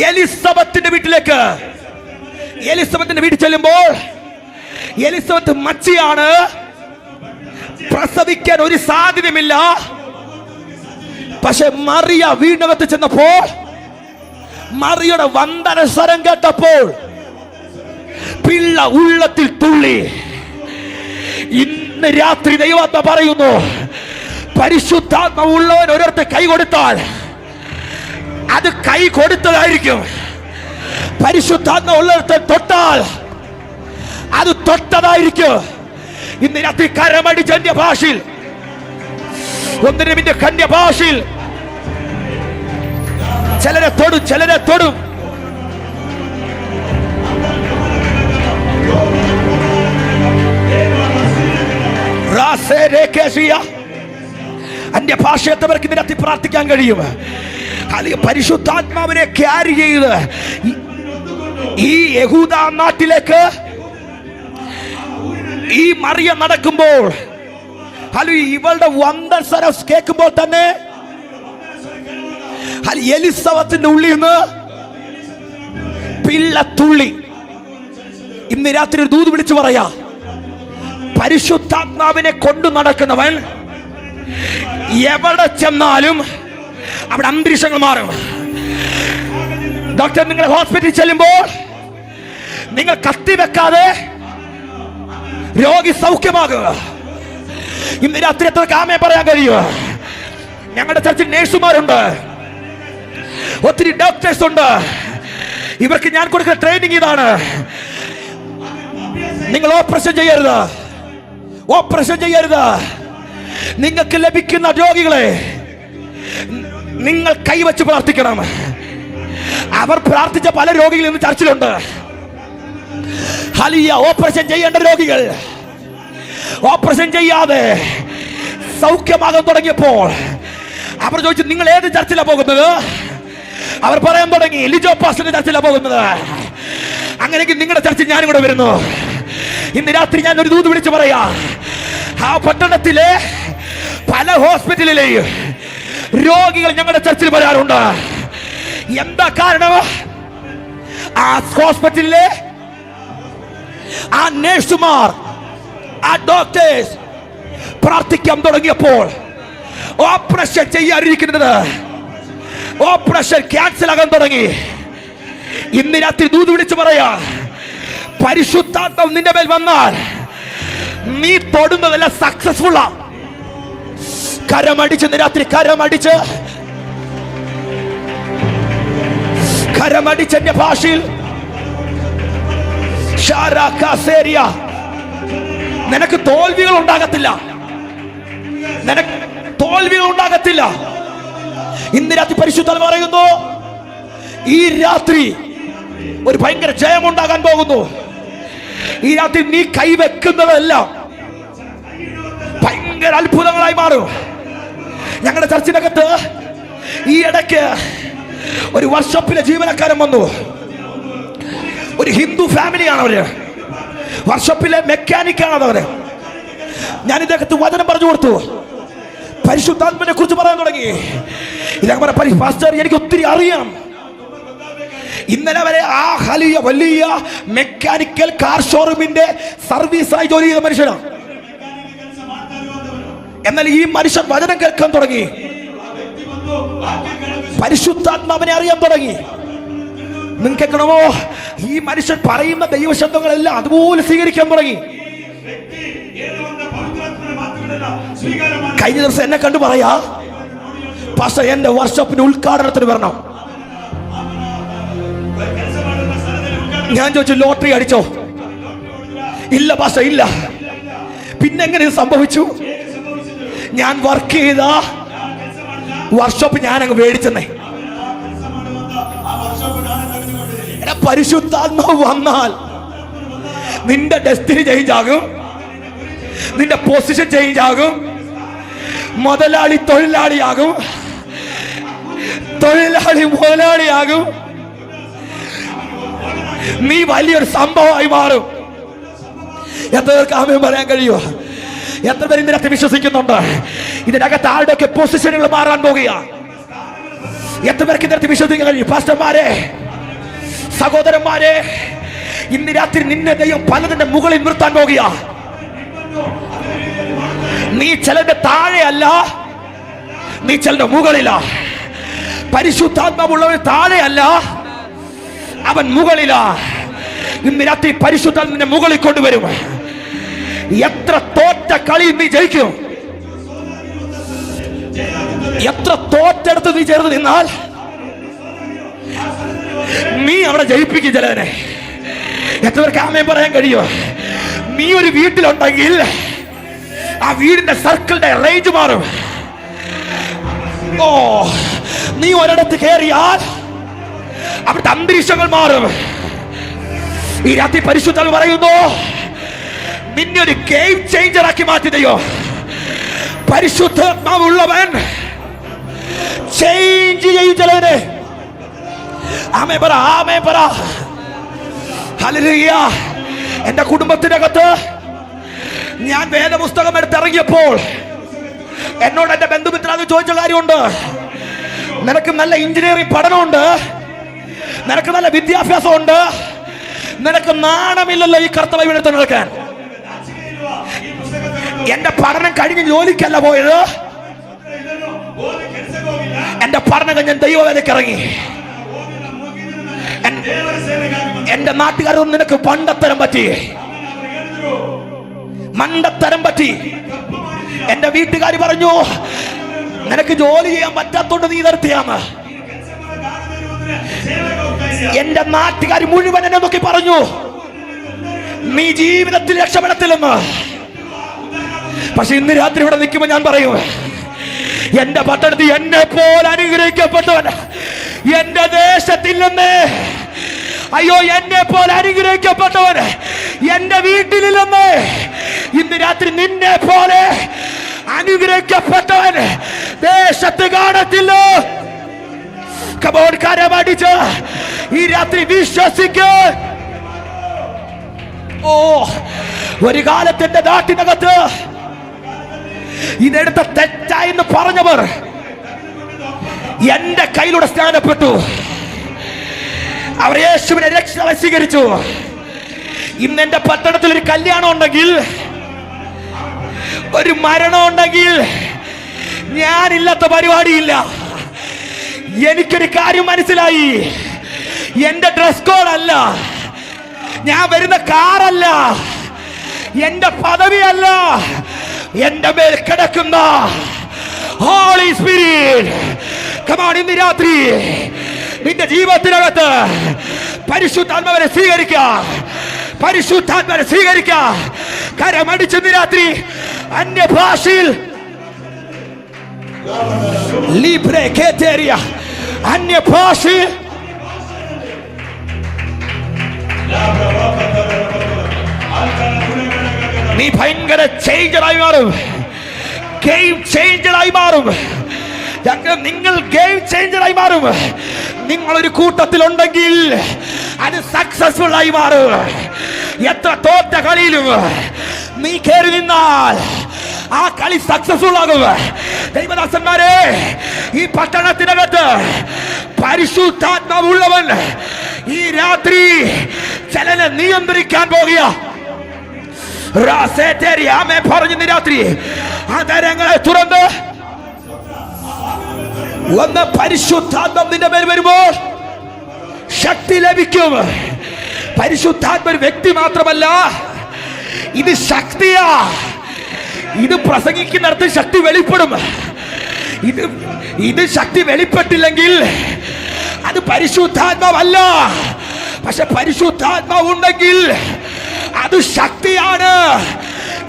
എലിസബത്തിന്റെ വീട്ടിൽ ചെല്ലുമ്പോൾ എലിസബത്ത് മച്ചിയാണ്, പ്രസവിക്കാൻ ഒരു സാധ്യതയുമില്ല. പക്ഷെ മറിയ വീടിനകത്ത് ചെന്നപ്പോൾ മറിയുടെ വന്ദന സ്വരം കേട്ടപ്പോൾ പിള്ള ഉള്ളത്തിൽ തുള്ളി. ഇന്ന് രാത്രി ദൈവാത്മാവ് പറയുന്നു, പരിശുദ്ധാത്മാവ് ഉള്ളവൻ ഒരിടത്ത് കൈ കൊടുത്താൽ അത് കൈ കൊടുത്തതായിരിക്കും. പരിശുദ്ധാത്മാവ് ഉള്ളിടത്ത് തൊട്ടാൽ അത് തൊട്ടതായിരിക്കും. ഇന്ന് രാത്രി കരമടിച്ച് അന്യഭാഷയിൽ, ഒന്നിനുമിന്റെ കന്യഭാഷയിൽ ചിലരെ തൊടും. അന്യഭാഷയത്തവർക്ക് ഇതിനകത്ത് പ്രാർത്ഥിക്കാൻ കഴിയും. അല്ലെങ്കിൽ പരിശുദ്ധാത്മാവിനെ ക്യാരി ചെയ്ത് ഈ യഹൂദ നാട്ടിലേക്ക് ഈ മറിയം നടക്കുമ്പോൾ, ഇവളുടെ വന്ദനം കേൾക്കുമ്പോൾ തന്നെ എലിസബത്തിന്റെ ഉള്ളിൽ നിന്ന് പിള്ളത്തുള്ളി. ഇന്ന് രാത്രി ഒരു ദൂത് വിളിച്ചു പറയാ, പരിശുദ്ധാത്മാവിനെ കൊണ്ടു നടക്കുന്നവൻ എവിടെ ചെന്നാലും അവിടെ അന്തരീക്ഷങ്ങൾ മാറും. ഡോക്ടർ, നിങ്ങൾ ഹോസ്പിറ്റലിൽ ചെല്ലുമ്പോൾ നിങ്ങൾ കത്തി വെക്കാതെ രോഗി സൗഖ്യമാകുക. ഇന്ന് രാത്രി എത്ര ആമേൻ പറയാൻ കഴിയുമോ? ഞങ്ങളുടെ ചർച്ചിൽ നേഴ്സുമാരുണ്ട്, ഒത്തിരി ഡോക്ടേഴ്സ് ഉണ്ട്. ഇവർക്ക് ഞാൻ കൊടുക്കുന്ന ട്രെയിനിങ് ഇതാണ്: നിങ്ങൾ ഓപ്പറേഷൻ ചെയ്യരുത്, ഓപ്പറേഷൻ ചെയ്യരുത്. നിങ്ങൾക്ക് ലഭിക്കുന്ന രോഗികളെ നിങ്ങൾ കൈവച്ച് പ്രാർത്ഥിക്കണം. അവർ പ്രാർത്ഥിച്ച പല രോഗികൾ ഇന്ന് ചർച്ചിലുണ്ട്. ഹല്ലേലൂയ. ഓപ്പറേഷൻ ചെയ്യേണ്ട രോഗികൾ ഓപ്പറേഷൻ ചെയ്യാതെ സൗഖ്യമാകാൻ തുടങ്ങിയപ്പോൾ അവർ ചോദിച്ചു, നിങ്ങൾ ഏത് ചർച്ചിലാണ് പോകുന്നത്? അവർ പറയാൻ തുടങ്ങി, ലിജോ പാസ്റ്ററിന്റെ ചർച്ചിലാണ് പോകുന്നത്. അങ്ങനെയെങ്കിൽ നിങ്ങളുടെ ചർച്ചിൽ ഞാനും കൂടെ വരുന്നു. ഇന്ന് രാത്രി ഞാൻ ഒരു ദൂത് വിളിച്ചു പറയാ, ആ പട്ടണത്തിലെ പല ഹോസ്പിറ്റലിലെയും രോഗികൾ ഞങ്ങളുടെ ചർച്ചിൽ വരാറുണ്ട്. എന്താ കാരണം? ആ ഹോസ്പിറ്റലിലെ ആ നഴ്സുമാർ, ആ ഡോക്ടേഴ്സ് പ്രാർത്ഥിക്കാൻ തുടങ്ങിയപ്പോൾ ഓപ്പറേഷൻ ചെയ്യാതിരിക്കുന്നത് ഓപ്പറേഷൻ ക്യാൻസൽ ആകാൻ തുടങ്ങി. ഇന്ന് രാത്രി ദൂത് വിളിച്ചു പറയാ, പരിശുദ്ധാത്മാവ് നിന്റെ മേൽ വന്നാൽ നീ തൊടുന്നതെല്ലാം സക്സസ്ഫുൾ ആ. കരമടിച്ച് രാത്രി കരമടിച്ച് എന്റെ ഭാഷയിൽ നിനക്ക് തോൽവികൾ ഉണ്ടാകത്തില്ല, നിനക്ക് തോൽവികൾ ഉണ്ടാകത്തില്ല. ഇന്ന് രാത്രി പരിശുദ്ധാത്മാവ് പറയുന്നു, ഈ രാത്രി ഒരു ഭയങ്കര ജയമുണ്ടാകാൻ പോകുന്നു. ഈ രാത്രി നീ കൈവെക്കുന്നതെല്ലാം ഭയങ്കര അത്ഭുതങ്ങളായി മാറും. ഞങ്ങളുടെ ചർച്ചിനകത്ത് ഈ ഇടയ്ക്ക് ഒരു വർക്ക്ഷോപ്പിലെ ജീവനക്കാരൻ വന്നു. ഒരു ഹിന്ദു ഫാമിലിയാണ് അവര്, വർക്ക്ഷോപ്പിലെ മെക്കാനിക്കാണ് അവര്. ഞാൻ ഇദ്ദേഹത്തെ വചനം പറഞ്ഞു കൊടുത്തു, പരിശുദ്ധാത്മനെ കുറിച്ച് പറയാൻ തുടങ്ങി. ഇദ്ദേഹം പറഞ്ഞു, പാസ്റ്റർ എനിക്ക് ഒത്തിരി അറിയാം. ഇന്നലെ വരെ ആ വലിയ മെക്കാനിക്കൽ കാർ ഷോറൂമിന്റെ സർവീസായി ജോലി ചെയ്ത മനുഷ്യനാണ്. എന്നാൽ ഈ മനുഷ്യൻ വചനം കേൾക്കാൻ തുടങ്ങി, പരിശുദ്ധാത്മാവിനെ അറിയാൻ തുടങ്ങി. നിങ്ങൾക്ക് കേൾക്കണമോ? ഈ മനുഷ്യൻ പറയുന്ന ദൈവശബ്ദങ്ങളെല്ലാം അതുപോലെ സ്വീകരിക്കാൻ തുടങ്ങി. കഴിഞ്ഞ ദിവസം എന്നെ കണ്ടു പറയാ, പാസ്റ്റർ എന്റെ വർക്ക്ഷോപ്പിന്റെ ഉദ്ഘാടനത്തിന് വരണം. ഞാൻ ചോദിച്ചു, ലോട്ടറി അടിച്ചോ? ഇല്ല പാസ്റ്റർ, ഇല്ല. പിന്നെ എങ്ങനെ ഇത് സംഭവിച്ചു? ഞാൻ വർക്ക് ചെയ്ത വർക്ക്ഷോപ്പ് ഞാൻ അങ്ങ് മേടിച്ചെന്നേ. പരിശുദ്ധാത്മാവ് വന്നാൽ നിന്റെ ഡെസ്റ്റിനി ചേഞ്ച് ആകും, നിന്റെ പൊസിഷൻ ചേഞ്ച് ആകും. മുതലാളി തൊഴിലാളിയാകും, തൊഴിലാളി മുതലാളിയാകും. നീ വലിയൊരു സംഭവമായി മാറും. എത്ര പേർക്ക് ആമേൻ പറയാൻ കഴിയുമോ? എത്ര പേര് ഇതിനകത്ത് വിശ്വസിക്കുന്നുണ്ട്? ഇതിനകത്ത് ആരുടെയൊക്കെ പൊസിഷനുകൾ മാറാൻ പോകുക? എത്ര പേർക്ക് ഇതിനകത്ത് വിശ്വസിക്കാൻ കഴിയും? പാസ്റ്റർമാരെ, സഹോദരന്മാരെ, ഇന്ന് രാത്രി നിന്നെ ദൈവം പലതിന്റെ മുകളിൽ നിർത്താൻ പോകുക. നീ ചിലന്റെ താഴെയല്ല, നീ ചിലന്റെ മുകളിലാ. പരിശുദ്ധാത്മാവുള്ളവൻ താഴെയല്ല, അവൻ മുകളിലാ. ഇന്ന് രാത്രി പരിശുദ്ധാത്മാവിനെ മുകളിൽ കൊണ്ടുവരും. എത്ര തോറ്റ കളി നീ ജയിക്കും, എത്ര തോറ്റെടുത്ത് നീ ചേർന്ന് നിന്നാൽ നീ അവിടെ ജയിപ്പിക്കും ചിലവനെ. എത്ര പേർക്ക് ആമേൻ പറയാൻ കഴിയോ? നീ ഒരു വീട്ടിലുണ്ടെങ്കിൽ ആ വീടിന്റെ സർക്കിളിന്റെ റേഞ്ച് മാറും. ഓ, നീ ഒരിടത്ത് കയറിയാൽ അവിടുത്തെ അന്തരീക്ഷങ്ങൾ മാറും. ഈ രാത്രി പരിശുദ്ധാത്മാവ് പറയുന്നു, നിന്നെ ഒരു ഗെയിം ചേഞ്ചർ ആക്കി മാറ്റിയോ. പരിശുദ്ധാത്മാവുള്ളവൻ ചേഞ്ച് ചെയ്യും ചിലവനെ. ആമേൻ പറ, ആമേൻ പറ. ഹല്ലേലൂയ. എന്റെ കുടുംബത്തിനകത്ത് ഞാൻ വേദപുസ്തകം എടുത്തിറങ്ങിയപ്പോൾ എന്നോട് എന്റെ ബന്ധുമിത്രാത് ചോദിച്ച കാര്യമുണ്ട്. നിനക്ക് നല്ല എഞ്ചിനീയറിംഗ് പഠനമുണ്ട്, നിനക്ക് നല്ല വിദ്യാഭ്യാസമുണ്ട്, നിനക്ക് നാണമില്ലല്ലോ ഈ കർത്തവ്യം എടുത്ത് നടക്കാൻ. എന്റെ പഠനം കഴിഞ്ഞ് ജോലിക്കല്ല പോയത്, എന്റെ പഠനം കഴിഞ്ഞ് ദൈവവേദനയ്ക്ക് ഇറങ്ങി. എന്റെ നാട്ടുകാരൊന്നും നിനക്ക് പണ്ടത്തരം പറ്റി. മണ്ടത്തരം പറ്റി. എന്റെ വീട്ടുകാർ പറഞ്ഞു, നിനക്ക് ജോലി ചെയ്യാൻ പറ്റാത്തോണ്ട് നീ നിർത്തിയാന്ന്. എന്റെ നാട്ടുകാർ മുഴുവൻ എന്നെ നോക്കി പറഞ്ഞു, നീ ജീവിതത്തിൽ രക്ഷപ്പെടത്തില്ലെന്ന്. പക്ഷെ ഇന്ന് രാത്രി ഇവിടെ നിൽക്കുമ്പോ ഞാൻ പറയും, എന്റെ പട്ടണത്തിൽ എന്നെ പോലെ അനുഗ്രഹിക്കപ്പെട്ടവൻ എന്റെ ദേശത്തിൽ നിന്ന്, അയ്യോ എന്നെ പോലെ അനുഗ്രഹിക്കപ്പെട്ടവൻ എന്റെ വീട്ടിലില്ലെന്ന്. ഇന്ന് രാത്രി നിന്നെ പോലെ അനുഗ്രഹിക്കപ്പെട്ടവൻ ദേശത്ത് കാണത്തില്ല. കരമടിച്ച് ഈ രാത്രി വിശ്വസിക്ക. ഓ, ഒരു കാലത്തിന്റെ നാട്ടിനകത്ത് ഇതെടുത്ത തെറ്റായെന്ന് പറഞ്ഞവർ എന്റെ കയ്യിലൂടെ സ്നാനപ്പെട്ടു. അവർ യേശുവിനെ രക്ഷകനായി സ്വീകരിച്ചു. ഇന്ന് എന്റെ പട്ടണത്തിൽ ഒരു കല്യാണം ഉണ്ടെങ്കിൽ, ഒരു മരണം ഉണ്ടെങ്കിൽ ഞാനില്ലാത്ത പരിപാടിയില്ല. എനിക്കൊരു കാര്യം മനസ്സിലായി, എന്റെ ഡ്രസ് കോഡ് അല്ല, ഞാൻ വരുന്ന കാറല്ല, എന്റെ പദവിയല്ല, എന്റെ മേൽ കിടക്കുന്ന ഹോളി സ്പിരിറ്റ്. കമാൺ, ഇന്ന് രാത്രി നിന്റെ ജീവിതത്തിനകത്ത് പരിശുദ്ധാത്മാവിനെ സ്വീകരിക്കുക, പരിശുദ്ധാത്മാവിനെ സ്വീകരിക്കുക. കരമടിച്ച് ഇന്ന് രാത്രി അന്യഭാഷയിൽ അന്യഭാഷയിൽ നീ ഭയങ്കര ചേഞ്ചറായി മാറും, ഗെയിം ചേഞ്ചറായി മാറും. നിങ്ങൾ ഗെയിം ചേഞ്ചറായി മാറും. നിങ്ങളൊരു കൂട്ടത്തിലുണ്ടെങ്കിൽ അത് സക്സസ്ഫുൾ ആയി മാറും. എത്ര തോറ്റ കളിയിലും നീ കയറി നിന്നാൽ ആ കളി സക്സസ്ഫുൾ ആകും. ദൈവദാസന്മാരെ, ഈ പട്ടണത്തിനകത്ത് പരിശുദ്ധാത്മാവുള്ളവൻ ഈ രാത്രി ചലനെ നിയന്ത്രിക്കാൻ പോകുക. പറഞ്ഞു രാത്രി അതരങ്ങളെ തുറന്ന് ഒന്ന് പരിശുദ്ധാത്മ നിന്റെ മേൽ വരുമ്പോൾ ശക്തി ലഭിക്കും. പരിശുദ്ധാത്മ ഒരു വ്യക്തി മാത്രമല്ല, ഇത് ശക്തിയാ. ഇത് പ്രസംഗിക്കുന്നിടത്ത് ശക്തി വെളിപ്പെടും. ഇത് ശക്തി വെളിപ്പെട്ടില്ലെങ്കിൽ അത് പരിശുദ്ധാത്മാവല്ല. പക്ഷെ പരിശുദ്ധാത്മാവ് ഉണ്ടെങ്കിൽ അത് ശക്തിയാണ്.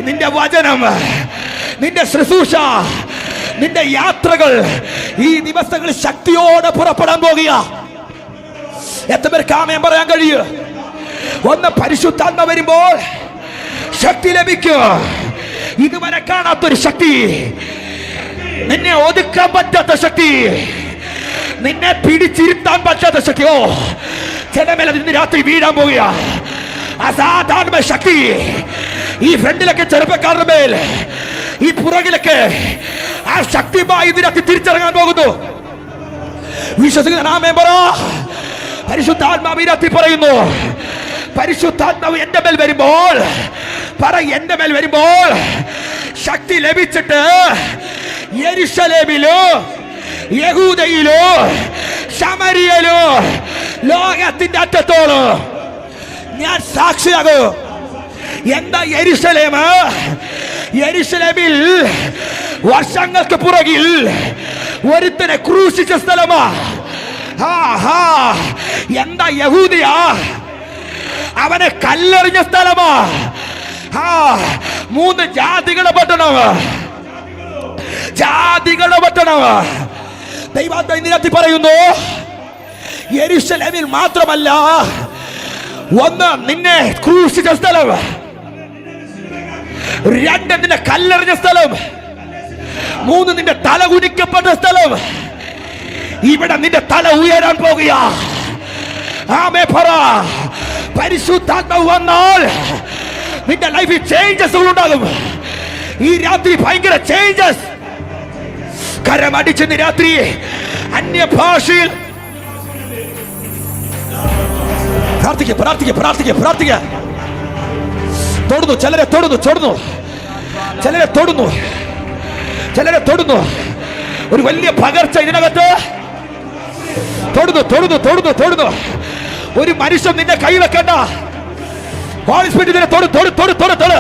നിന്റെ വചനം, നിന്റെ ശുശ്രൂഷ, നിന്റെ യാത്രകൾ ഈ ദിവസങ്ങളിൽ ശക്തിയോടെ പുറപ്പെടാൻ പോകുക. എത്ര പേർക്ക് ആമേൻ പറയാൻ കഴിയും? ഒന്ന് പരിശുദ്ധാത്മ വരുമ്പോൾ ശക്തി ലഭിക്കും. ഇതുവരെ കാണാത്തൊരു ശക്തി, നിന്നെ ഒതുക്കാൻ പറ്റാത്ത ശക്തി, നിന്നെ പിടിച്ചിരുത്താൻ പറ്റാത്ത ശക്തി. ഓ, ജനമേല ഇന്ന് രാത്രി വീഴാൻ പോകുക. അസാധാരണ ശക്തി ഈ ഫ്രണ്ടിലൊക്കെ ചെറുപ്പക്കാരുടെ മേൽ, ഈ പുറകിലൊക്കെ ആ ശക്തിമായി ഇതിനകത്ത് തിരിച്ചിറങ്ങാൻ പോകുന്നു. വിശ്വസിക്കുന്ന നാമേ പറ. പരിശുദ്ധാത്മാവ് ഇതിനകത്ത് പറയുന്നു, പരിശുദ്ധാത്മാവ് എന്റെ മേൽ വരുമ്പോൾ, പറ എന്റെ മേൽ വരുമ്പോൾ ശക്തി ലഭിച്ചിട്ട് യെരുശലേമിലോ യഹൂദയിലോ ശമരിയയിലോ ലോകത്തിന്റെ അറ്റത്തോളം ഞാൻ സാക്ഷിയാകും. എന്താ യെരുശലേം? യെരുശലേമിൽ വർഷങ്ങൾക്ക് പുറകിൽ ഒരുത്തനെ ക്രൂശിച്ച സ്ഥലമാ. എന്താ യഹൂദിയാ? അവനെ കല്ലെറിഞ്ഞ സ്ഥലമാ. 3 ജാതികളുടെ പട്ടണം, ജാതികളുടെ പട്ടണം. ദൈവാത്മാവ് ഇതിനകത്ത് പറയുന്നു, യെരുശലേമിൽ മാത്രമല്ല, ഒന്ന് നിന്നെ ക്രൂശിച്ച സ്ഥലം, 2 നിന്നെ കല്ലെറിഞ്ഞ സ്ഥലം, 3 നിന്റെ തല കുനിക്കപ്പെട്ട സ്ഥലം. ഇവിടെ നിന്റെ തല ഉയരാൻ പോകുക. ആമേൻ പറ. പരിശുദ്ധാത്മാവ് വന്നാൽ നിന്റെ ലൈഫിൽ ചേഞ്ചസ് ഉണ്ടാകും. ഈ രാത്രി ഭയങ്കര ചേഞ്ചസ്. കരമടിച്ച് രാത്രി അന്യഭാഷയിൽ പ്രാർത്ഥിക്കുക, പ്രാർത്ഥിക്കുക, പ്രാർത്ഥിക്കുക, പ്രാർത്ഥിക്കുക. തൊടുന്നു, ചിലരെ തൊടുന്നു, തൊടുന്നു, ചിലരെ തൊടുന്നു, ചിലരെ തൊടുന്നു. ഒരു വലിയ പകർച്ച ഇതിനകത്ത്. തൊടുന്നു, തൊടുന്നു, തൊടുന്നു, തൊടുന്നു. ഒരു മനുഷ്യൻ നിന്നെ കൈവെക്കണ്ട. Holy spirit തൊടു, തൊടു, തൊടു, തൊടു, തൊടു.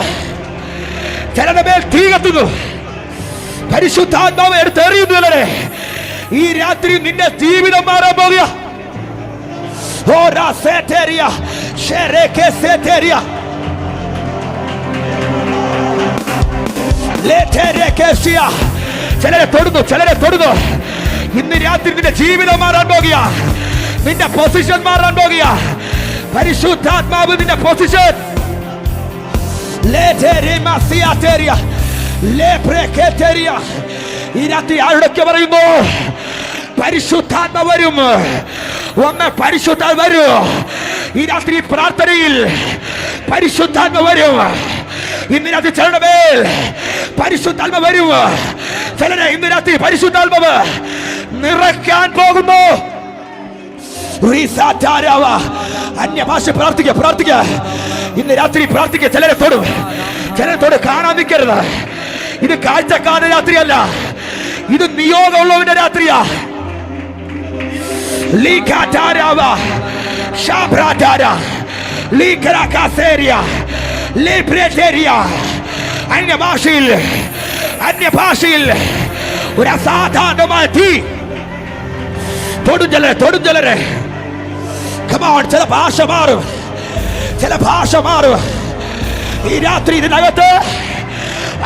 ചിലരുടെ മേൽ തീ കത്തുന്നു. പരിശുദ്ധാത്മാവ് എടുത്തെറിയുന്നവരെ ഈ രാത്രി നിന്റെ ജീവിതം മാറാൻ പോകുക. ചിലരെ തൊടുന്നു, ചിലരെ തൊടുന്നു. ഇന്ന് രാത്രി നിന്റെ ജീവിതം മാറാൻ പോകുക. നിന്റെ പൊസിഷൻ മാറാൻ പോകുക. പരിശുദ്ധാത്മാവ് നിന്റെ പൊസിഷൻ ഈ രാത്രി ആരുടെയൊക്കെ പറയുന്നു പരിശുദ്ധാത്മ വരും, ഒന്ന് പരിശുദ്ധാത്മ വരും. ഈ രാത്രി പ്രാർത്ഥനയിൽ പരിശുദ്ധാത്മ വരും. ഇന്ന് രാത്രി ചിലരുടെ മേൽ പരിശുദ്ധാത്മ വരും. ചിലരെ ഇന്ന് രാത്രി പരിശുദ്ധാത്മാവ് നിറയ്ക്കാൻ പോകുന്നു. അന്യഭാഷ പ്രാർത്ഥിക്കുക, പ്രാർത്ഥിക്കുക. ഇന്ന് രാത്രി പ്രാർത്ഥിക്കുക. ചിലരെ തൊടും, ചിലരെ തൊട്. കാണാൻ നിൽക്കരുത്. ഇത് കാഴ്ചക്കാരുടെ രാത്രിയല്ല, ഇത് നിയോഗമുള്ളവന്റെ രാത്രിയാ. അന്യഭാഷയിൽ, അന്യഭാഷയിൽ ഒരു അസാധാരണമായ തീ. തൊടും ചിലരെ, തൊടും ചിലരെ. ചില ഭാഷ മാറും, ചില ഭാഷ മാറും. ഈ രാത്രി ഇതിനകത്ത്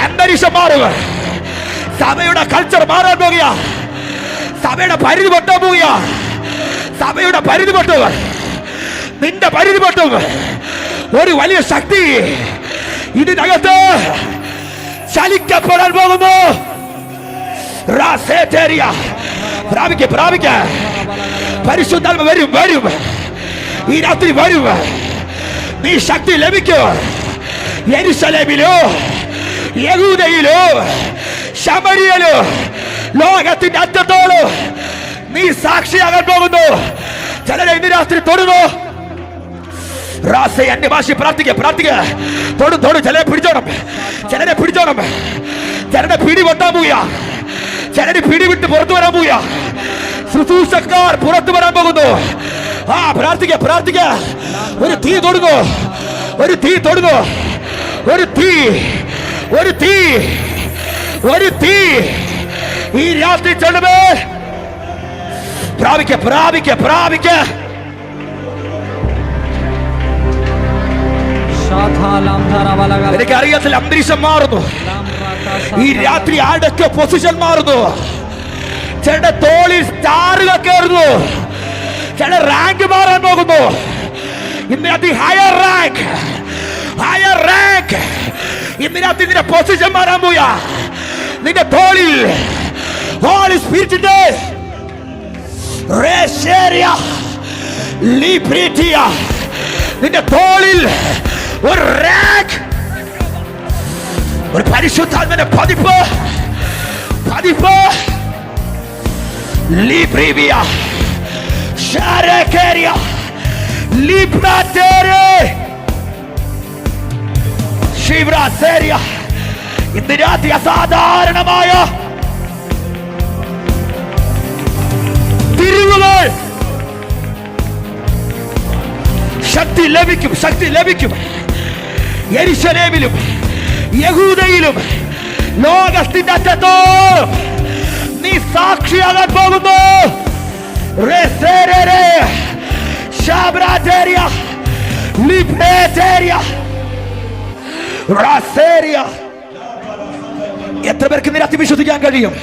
അന്തരീക്ഷം മാറുക. സഭയുടെ കൾച്ചർ മാറാൻ പോകുക. സഭയുടെ പരിധി പൊട്ടാൻ പോകുക. സഭയുടെ പരിധി പൊട്ടുക. നിന്റെ പരിധി പൊട്ടും. ഒരു വലിയ ശക്തി ഇതിനകത്ത് ചലിക്കപ്പെടാൻ പോകുന്നു. പ്രാപിക്ക, പ്രാപിക്ക. പരിശുദ്ധാത്മ വരും, വരും. ഈ രാത്രി വരും. നീ ശക്തി ലഭിക്കൂ. യെരുശലേമിലോ, യഹൂദയിലോ, ശമരിയയിലോ, ലോകത്തിന്റെ അറ്റത്തോളോ നീ സാക്ഷിയാകാൻ പോകുന്നു. ചിലരെ ഇന്ന് രാത്രി തൊടുന്നു. അന്യഭാഷ പ്രാർത്ഥിക്ക, പ്രാർത്ഥിക്ക. തൊടും, തൊടും. ചിലരെ പിടിച്ചോണം, ചിലരെ പിടിച്ചോണം. ചിലരുടെ പിടി പൊട്ടാൻ പോവുക. ചിലര് പിടിവിട്ട് പുറത്തു വരാൻ പോവുക. ശുശ്രൂഷക്കാർ പുറത്തു വരാൻ പോകുന്നു. പ്രാർത്ഥിക്ക, പ്രാർത്ഥിക്ക. ഒരു തീ തൊടുന്നു, ഒരു തീ തൊടുന്നു. ഒരു തീ, ഒരു തീ, ഒരു തീ ഈ രാത്രി ചെല്ലുമേ. പ്രാപിക്ക, പ്രാപിക്ക, പ്രാപിക്ക. എനിക്കറിയത്തില്ല, അന്തരീക്ഷം മാറുന്നു. ഈ രാത്രി ആരുടെയൊക്കെ പൊസിഷൻ മാറുന്നു. ചിലരുടെ തോളിൽ സ്റ്റാറുകൾ കയറുന്നു. ചില റാങ്ക് മാറാൻ പോകുന്നു. ഇന്ന് രാത്രി ഹയർ റാങ്ക്, ഹയർ റാങ്ക്. ഇന്ന് രാത്രി നിന്റെ പൊസിഷൻ മാറാൻ പോയാ. നിന്റെ തോളിൽ ഹോളി സ്പിരിറ്റിന്റെ നിന്റെ തോളിൽ ഒരു റാങ്ക്, ഒരു പരിശുദ്ധാത്മന്റെ പതിപ്പ്, പതിപ്പ്. ലിബ്രിവിയ ഷാരകേരിയ ലിബ്രാറ്റേരെ ശിവ്രാസേരിയ. ഇന്ന് രാത്രി അസാധാരണമായ തിരിവുകൾ, ശക്തി ലഭിക്കും, ശക്തി ലഭിക്കും. യെരുശലേമിലും യഹൂദയിലും ലോകത്തിന്റെ അറ്റത്തോളം നീ സാക്ഷിയാകാൻ പോകുന്നു. എത്ര പേർക്ക് ഇന്ന് രാത്രി വിശ്വസിക്കാൻ കഴിയും?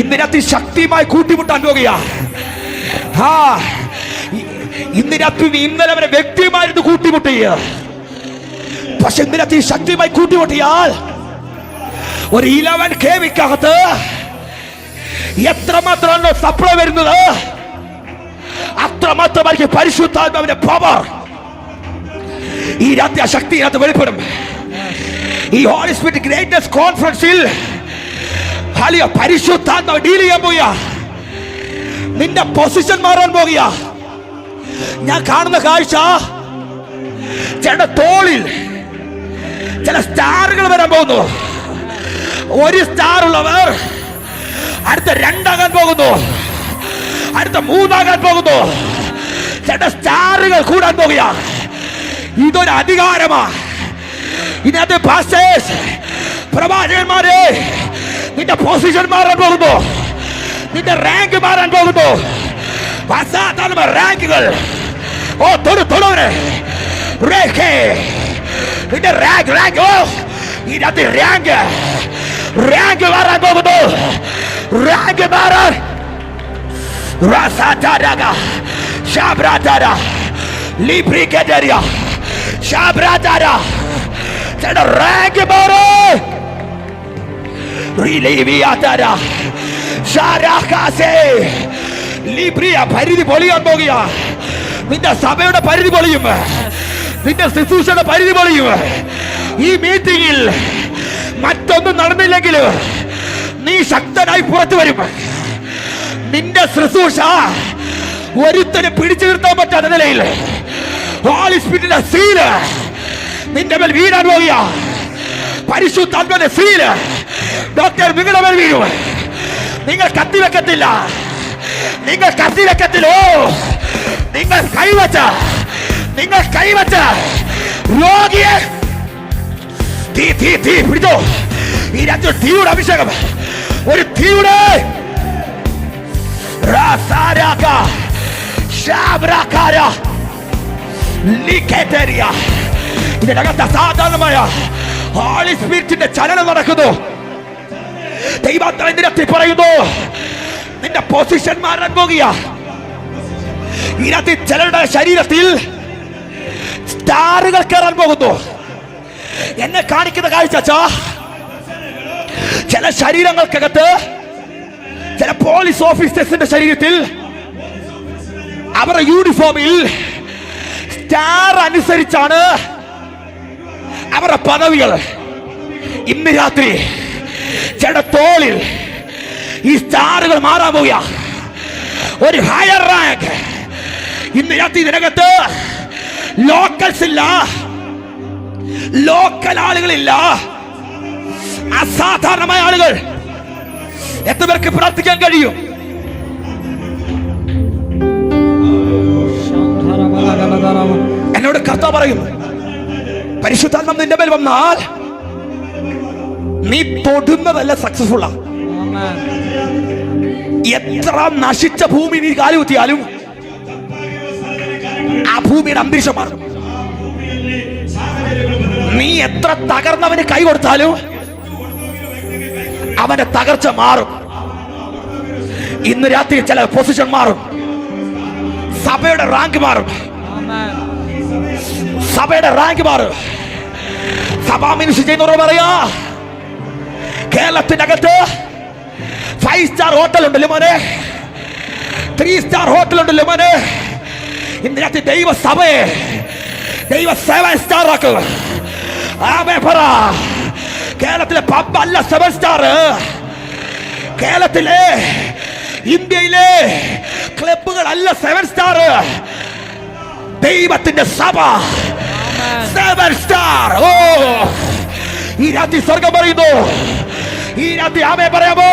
ഇന്ന് രാത്രി ശക്തിയുമായി കൂട്ടിമുട്ടാൻ പോകുക. ഇന്ന് രാത്രി ഇന്നലെ വരെ വ്യക്തിയുമായിരുന്നു കൂട്ടിമുട്ടിയ, പക്ഷെ ഇന്ന് രാത്രി ശക്തിയുമായി കൂട്ടിമുട്ടിയാൽ ഒരു 11 KVക്കകത്ത് എത്രമാത്രമാണോ സപ്ലൈ വരുന്നത്, അത്രമാത്രമായിരിക്കും പരിശുദ്ധാത്മാവിന്റെ പവർ. ഈ രാത്രി ആ ശക്തി ഇതിനകത്ത് വെളിപ്പെടും. ഈ ഹോളി സ്പിരിറ്റ് ഗ്രേറ്റ്നസ് കോൺഫറൻസിൽ പരിശുദ്ധാത്മാവ് ഡീൽ ചെയ്യാൻ പോവുക. നിന്റെ പൊസിഷൻ മാറാൻ പോകുക. ഞാൻ കാണുന്ന കാഴ്ച, ചില തോളിൽ ചില സ്റ്റാറുകൾ വരാൻ പോകുന്നു. ഒരു സ്റ്റാർ ഉള്ളവർ അടുത്ത 2 പോകുന്നു, അടുത്ത 3 പോകുന്നു. ചില സ്റ്റാറുകൾ കൂടാൻ പോകുക. ഇതൊരു അധികാരമാ. ഇതിനകത്ത് പാസ്റ്റേഴ്സ് പ്രവാചകന്മാരെ, നിന്റെ പൊസിഷൻ മാറാൻ പോകുന്നു, നിന്റെ റാങ്ക് മാറാൻ പോകുന്നു. അസാധാരണ റാങ്കുകൾ. ഓ തൊടുവരെ നിന്റെ റാങ്ക് ഓ ഇതിനകത്ത് റാങ്ക് മാറാൻ പോകുന്നു. റാങ്ക് മാറാൻ റാങ്ക് മാറാൻ പരിധി പൊളിയാൻ പോകുക. നിന്റെ സഭയുടെ പരിധി പൊളിയും, നിന്റെ ശുശ്രൂഷയുടെ പരിധി പൊളിയും. ഈ മീറ്റിംഗിൽ മറ്റൊന്നും നടന്നില്ലെങ്കിൽ നീ ശക്തനായി പുറത്തു വരും. നിന്റെ ശുശ്രൂഷ ഒരുത്തനെ പിടിച്ചു നിർത്താൻ പറ്റാത്ത നിലയിൽ ഹോളി സ്പിരിറ്റിന്റെ സീല് നിന്റെ മേൽ വീഴാൻ പോകുക. പരിശുദ്ധാത്മാവിന്റെ സീല് ഡോക്ടർ നിങ്ങളുടെ മേൽ വീഴും. നിങ്ങൾ കത്തിവെക്കത്തില്ല, നിങ്ങൾ കത്തിവെക്കത്തില്ലോ. നിങ്ങൾ കൈവച്ച രോഗിയെ തീ പിടിച്ചോ. ഈ രാജ്യം തീയുടെ അഭിഷേകം, ഒരു തീയുടെ ഇതിനകത്ത് അസാധാരണമായ ഹോളി സ്പിരിറ്റിന്റെ ചലനം നടക്കുന്നു. ദൈവത്തിൽ പറയുന്നു, നിന്റെ പൊസിഷൻ മാറാൻ പോകുക. ഇതിനകത്ത് ചിലരുടെ ശരീരത്തിൽ സ്റ്റാറുകൾ കയറാൻ പോകുന്നു. എന്നെ കാണിക്കുന്ന കാഴ്ച, ചില ശരീരങ്ങൾക്കകത്ത്, ചില പോലീസ് ഓഫീസേഴ്സിന്റെ ശരീരത്തിൽ അവരുടെ യൂണിഫോമിൽ സ്റ്റാർ അനുസരിച്ചാണ് അവരുടെ പദവികൾ. ഇന്ന് രാത്രി ചില തോളിൽ ഈ സ്റ്റാറുകൾ മാറാൻ പോവുക. ഒരു ഹയർ റാങ്ക് ഇന്ന് രാത്രി. ഇതിനകത്ത് ലോക്കൽസ് ഇല്ല, ലോക്കൽ ആളുകളില്ല, അസാധാരണമായ ആളുകൾ. എത്ര പേർക്ക് പ്രാർത്ഥിക്കാൻ കഴിയും? എന്നോട് കർത്താവ് പറയും, പരിശുദ്ധാത്മ നിന്റെ മേൽ വന്നാൽ നീ തൊടുന്നതല്ല സക്സസ്ഫുൾ. എത്ര നശിച്ച ഭൂമി നീ കാലുകുത്തിയാലും ആ ഭൂമിയുടെ അന്തരീക്ഷം മാറും. നീ എത്ര തകർന്നവന് കൈ കൊടുത്താലും അവന്റെ തകർച്ച മാറും. ഇന്ന് രാത്രി ചില പൊസിഷൻ മാറും, സഭയുടെ റാങ്ക് മാറും, സഭയുടെ റാങ്ക് മാറും. സഭാ മിനിസ്റ്റർ ചെയ്യുന്നവർ പറയാ, കേരളത്തിനകത്ത് 5 സ്റ്റാർ ഹോട്ടൽ ഉണ്ടല്ലോ മോനെ, 3 സ്റ്റാർ ഹോട്ടൽ ഉണ്ടല്ലോ മോനെ. ഇന്ന് രാത്രി ദൈവസഭയെ 7 സ്റ്റാർ ആക്കുക. കേരളത്തിലെ പബ് അല്ല 7 സ്റ്റാർ, കേരളത്തിലെ ഇന്ത്യയിലെ ക്ലബുകൾ അല്ല 7 സ്റ്റാർ. ദൈവത്തിന്റെ സഭ 7 സ്റ്റാർ. ഓ ഈ രാത്രി സ്വർഗം പറയുന്നു, ഈ രാത്രി ആമേ പറയാമോ?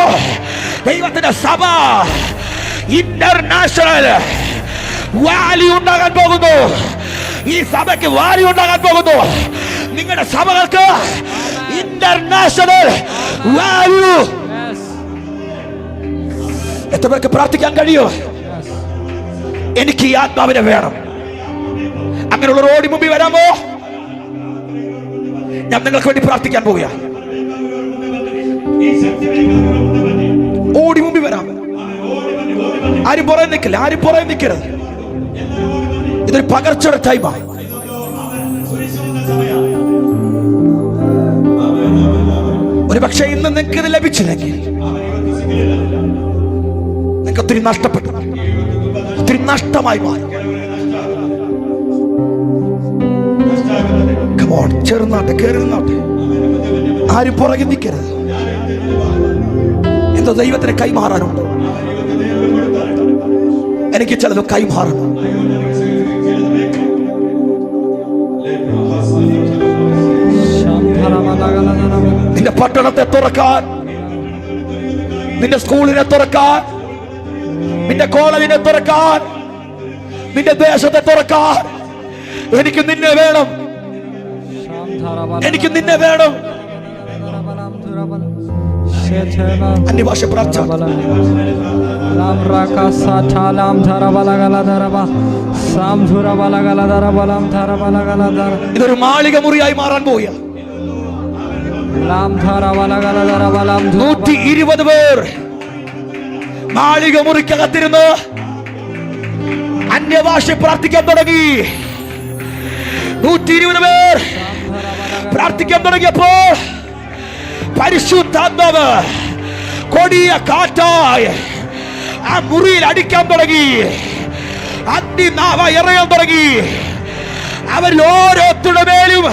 ദൈവത്തിന്റെ സഭ ഇന്റർനാഷണൽ വാല്യൂ ഉണ്ടാകാൻ പോകുന്നു. ഈ സഭയ്ക്ക് വാല്യൂ ഉണ്ടാകാൻ പോകുന്നു. നിങ്ങളുടെ സഭകൾക്ക് ഇന്റർനാഷണൽ വാല്യൂ. എത്ര പേർക്ക് പ്രാർത്ഥിക്കാൻ കഴിയോ? എനിക്ക് ഈ ആത്മാവിനെ വേണം. അങ്ങനെയുള്ള ഓടി മുമ്പിൽ വരാമോ? ഞാൻ നിങ്ങൾക്ക് വേണ്ടി പ്രാർത്ഥിക്കാൻ പോവുക. ഓടി മുമ്പിൽ വരാം. ആരും പുറകെ നിൽക്കില്ല, ആരും പുറകെ നിൽക്കരുത്. ഇതൊരു പകർച്ചയുടെ ടൈമാണ്. ഒരു പക്ഷേ ഇന്ന് നിങ്ങൾക്ക് ഇത് ലഭിച്ചില്ലെങ്കിൽ നിങ്ങൾക്ക് ഒത്തിരി നഷ്ടപ്പെട്ടു, ഒത്തിരി നഷ്ടമായി മാറി. ചെറുനാട്ടെ കയറി നിന്നാട്ടെ, ആരും പുറകെ നിൽക്കരുത്. എന്തോ ദൈവത്തിന് കൈമാറാനുണ്ട്. എനിക്ക് ചിലത് കൈമാറണം. നിന്റെ പട്ടണത്തെ തുറക്കാൻ, നിന്റെ സ്കൂളിനെ തുറക്കാൻ, നിന്റെ കോളേജിനെ തുറക്കാൻ, നിന്റെ ദേശത്തെ തുറക്കാൻ എനിക്ക് നിന്നെ വേണം. എനിക്ക് നിന്നെ വേണം. അന്യഭാഷ പ്രാർത്ഥന. ഇതൊരു മാളിക മുറിയായി മാറാൻ പോവുക. 120 പേർ മാളിക മുറിക്കകത്തിരുന്ന് അന്യഭാഷ പ്രാർത്ഥിക്കാൻ തുടങ്ങി. 120 പേർ പ്രാർത്ഥിക്കാൻ തുടങ്ങിയപ്പോൾ പരിശുദ്ധാത്മാവ് കൊടിയ കാറ്റായി ആ മുറിയിൽ അടിക്കാൻ തുടങ്ങി. അഗ്നിനാവ ഇറങ്ങാൻ തുടങ്ങി. അവരിൽ ഓരോരുത്തരുടെ മേലും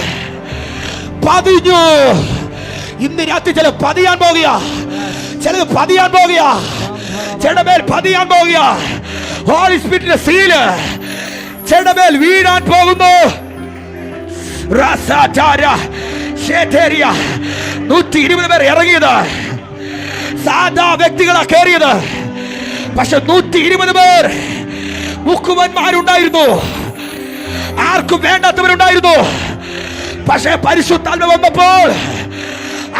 പതിഞ്ഞു. ഇന്ന് രാത്രി ചില പതിയാൻ പോകുക, ചിലത് പതിയാൻ പോകുക, ചിലയുടെ മേൽ പതിയാൻ പോകുക. ഹോളി സ്പിരിറ്റിന്റെ സീല് ചിലയുടെ മേൽ വീഴാൻ പോകുന്നു. 120 പേർ ഇറങ്ങിയത് സാധാ വ്യക്തികളാ കയറിയത്. പക്ഷെ 120 പേർ മുക്കുവന്മാരുണ്ടായിരുന്നു, ആർക്കും വേണ്ടാത്തവരുണ്ടായിരുന്നു. പക്ഷെ പരിശുദ്ധാത്മ വന്നപ്പോൾ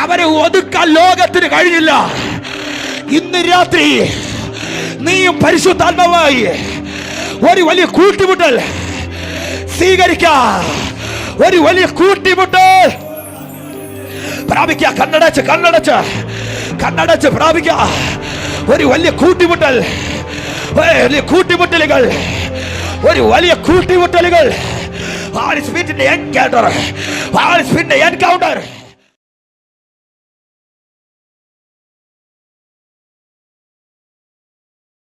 അവരെ ഒതുക്കാൻ ലോകത്തിന് കഴിഞ്ഞില്ല. ഇന്ന് രാത്രി നീയും പരിശുദ്ധാത്മാവായി ഒരു വലിയ കൂട്ടിമുട്ടൽ സ്വീകരിക്കാം. ഒരു വലിയ കൂട്ടിമുട്ടൽ പ്രാപിക്കുക. കണ്ണടച്ച് പ്രാപിക്കുക. ഒരു വലിയ കൂട്ടിമുട്ടൽ, വലിയ കൂട്ടിമുട്ടലുകൾ, ഒരു വലിയ കൂട്ടിമുട്ടലുകൾ. Holy Spirit encounter.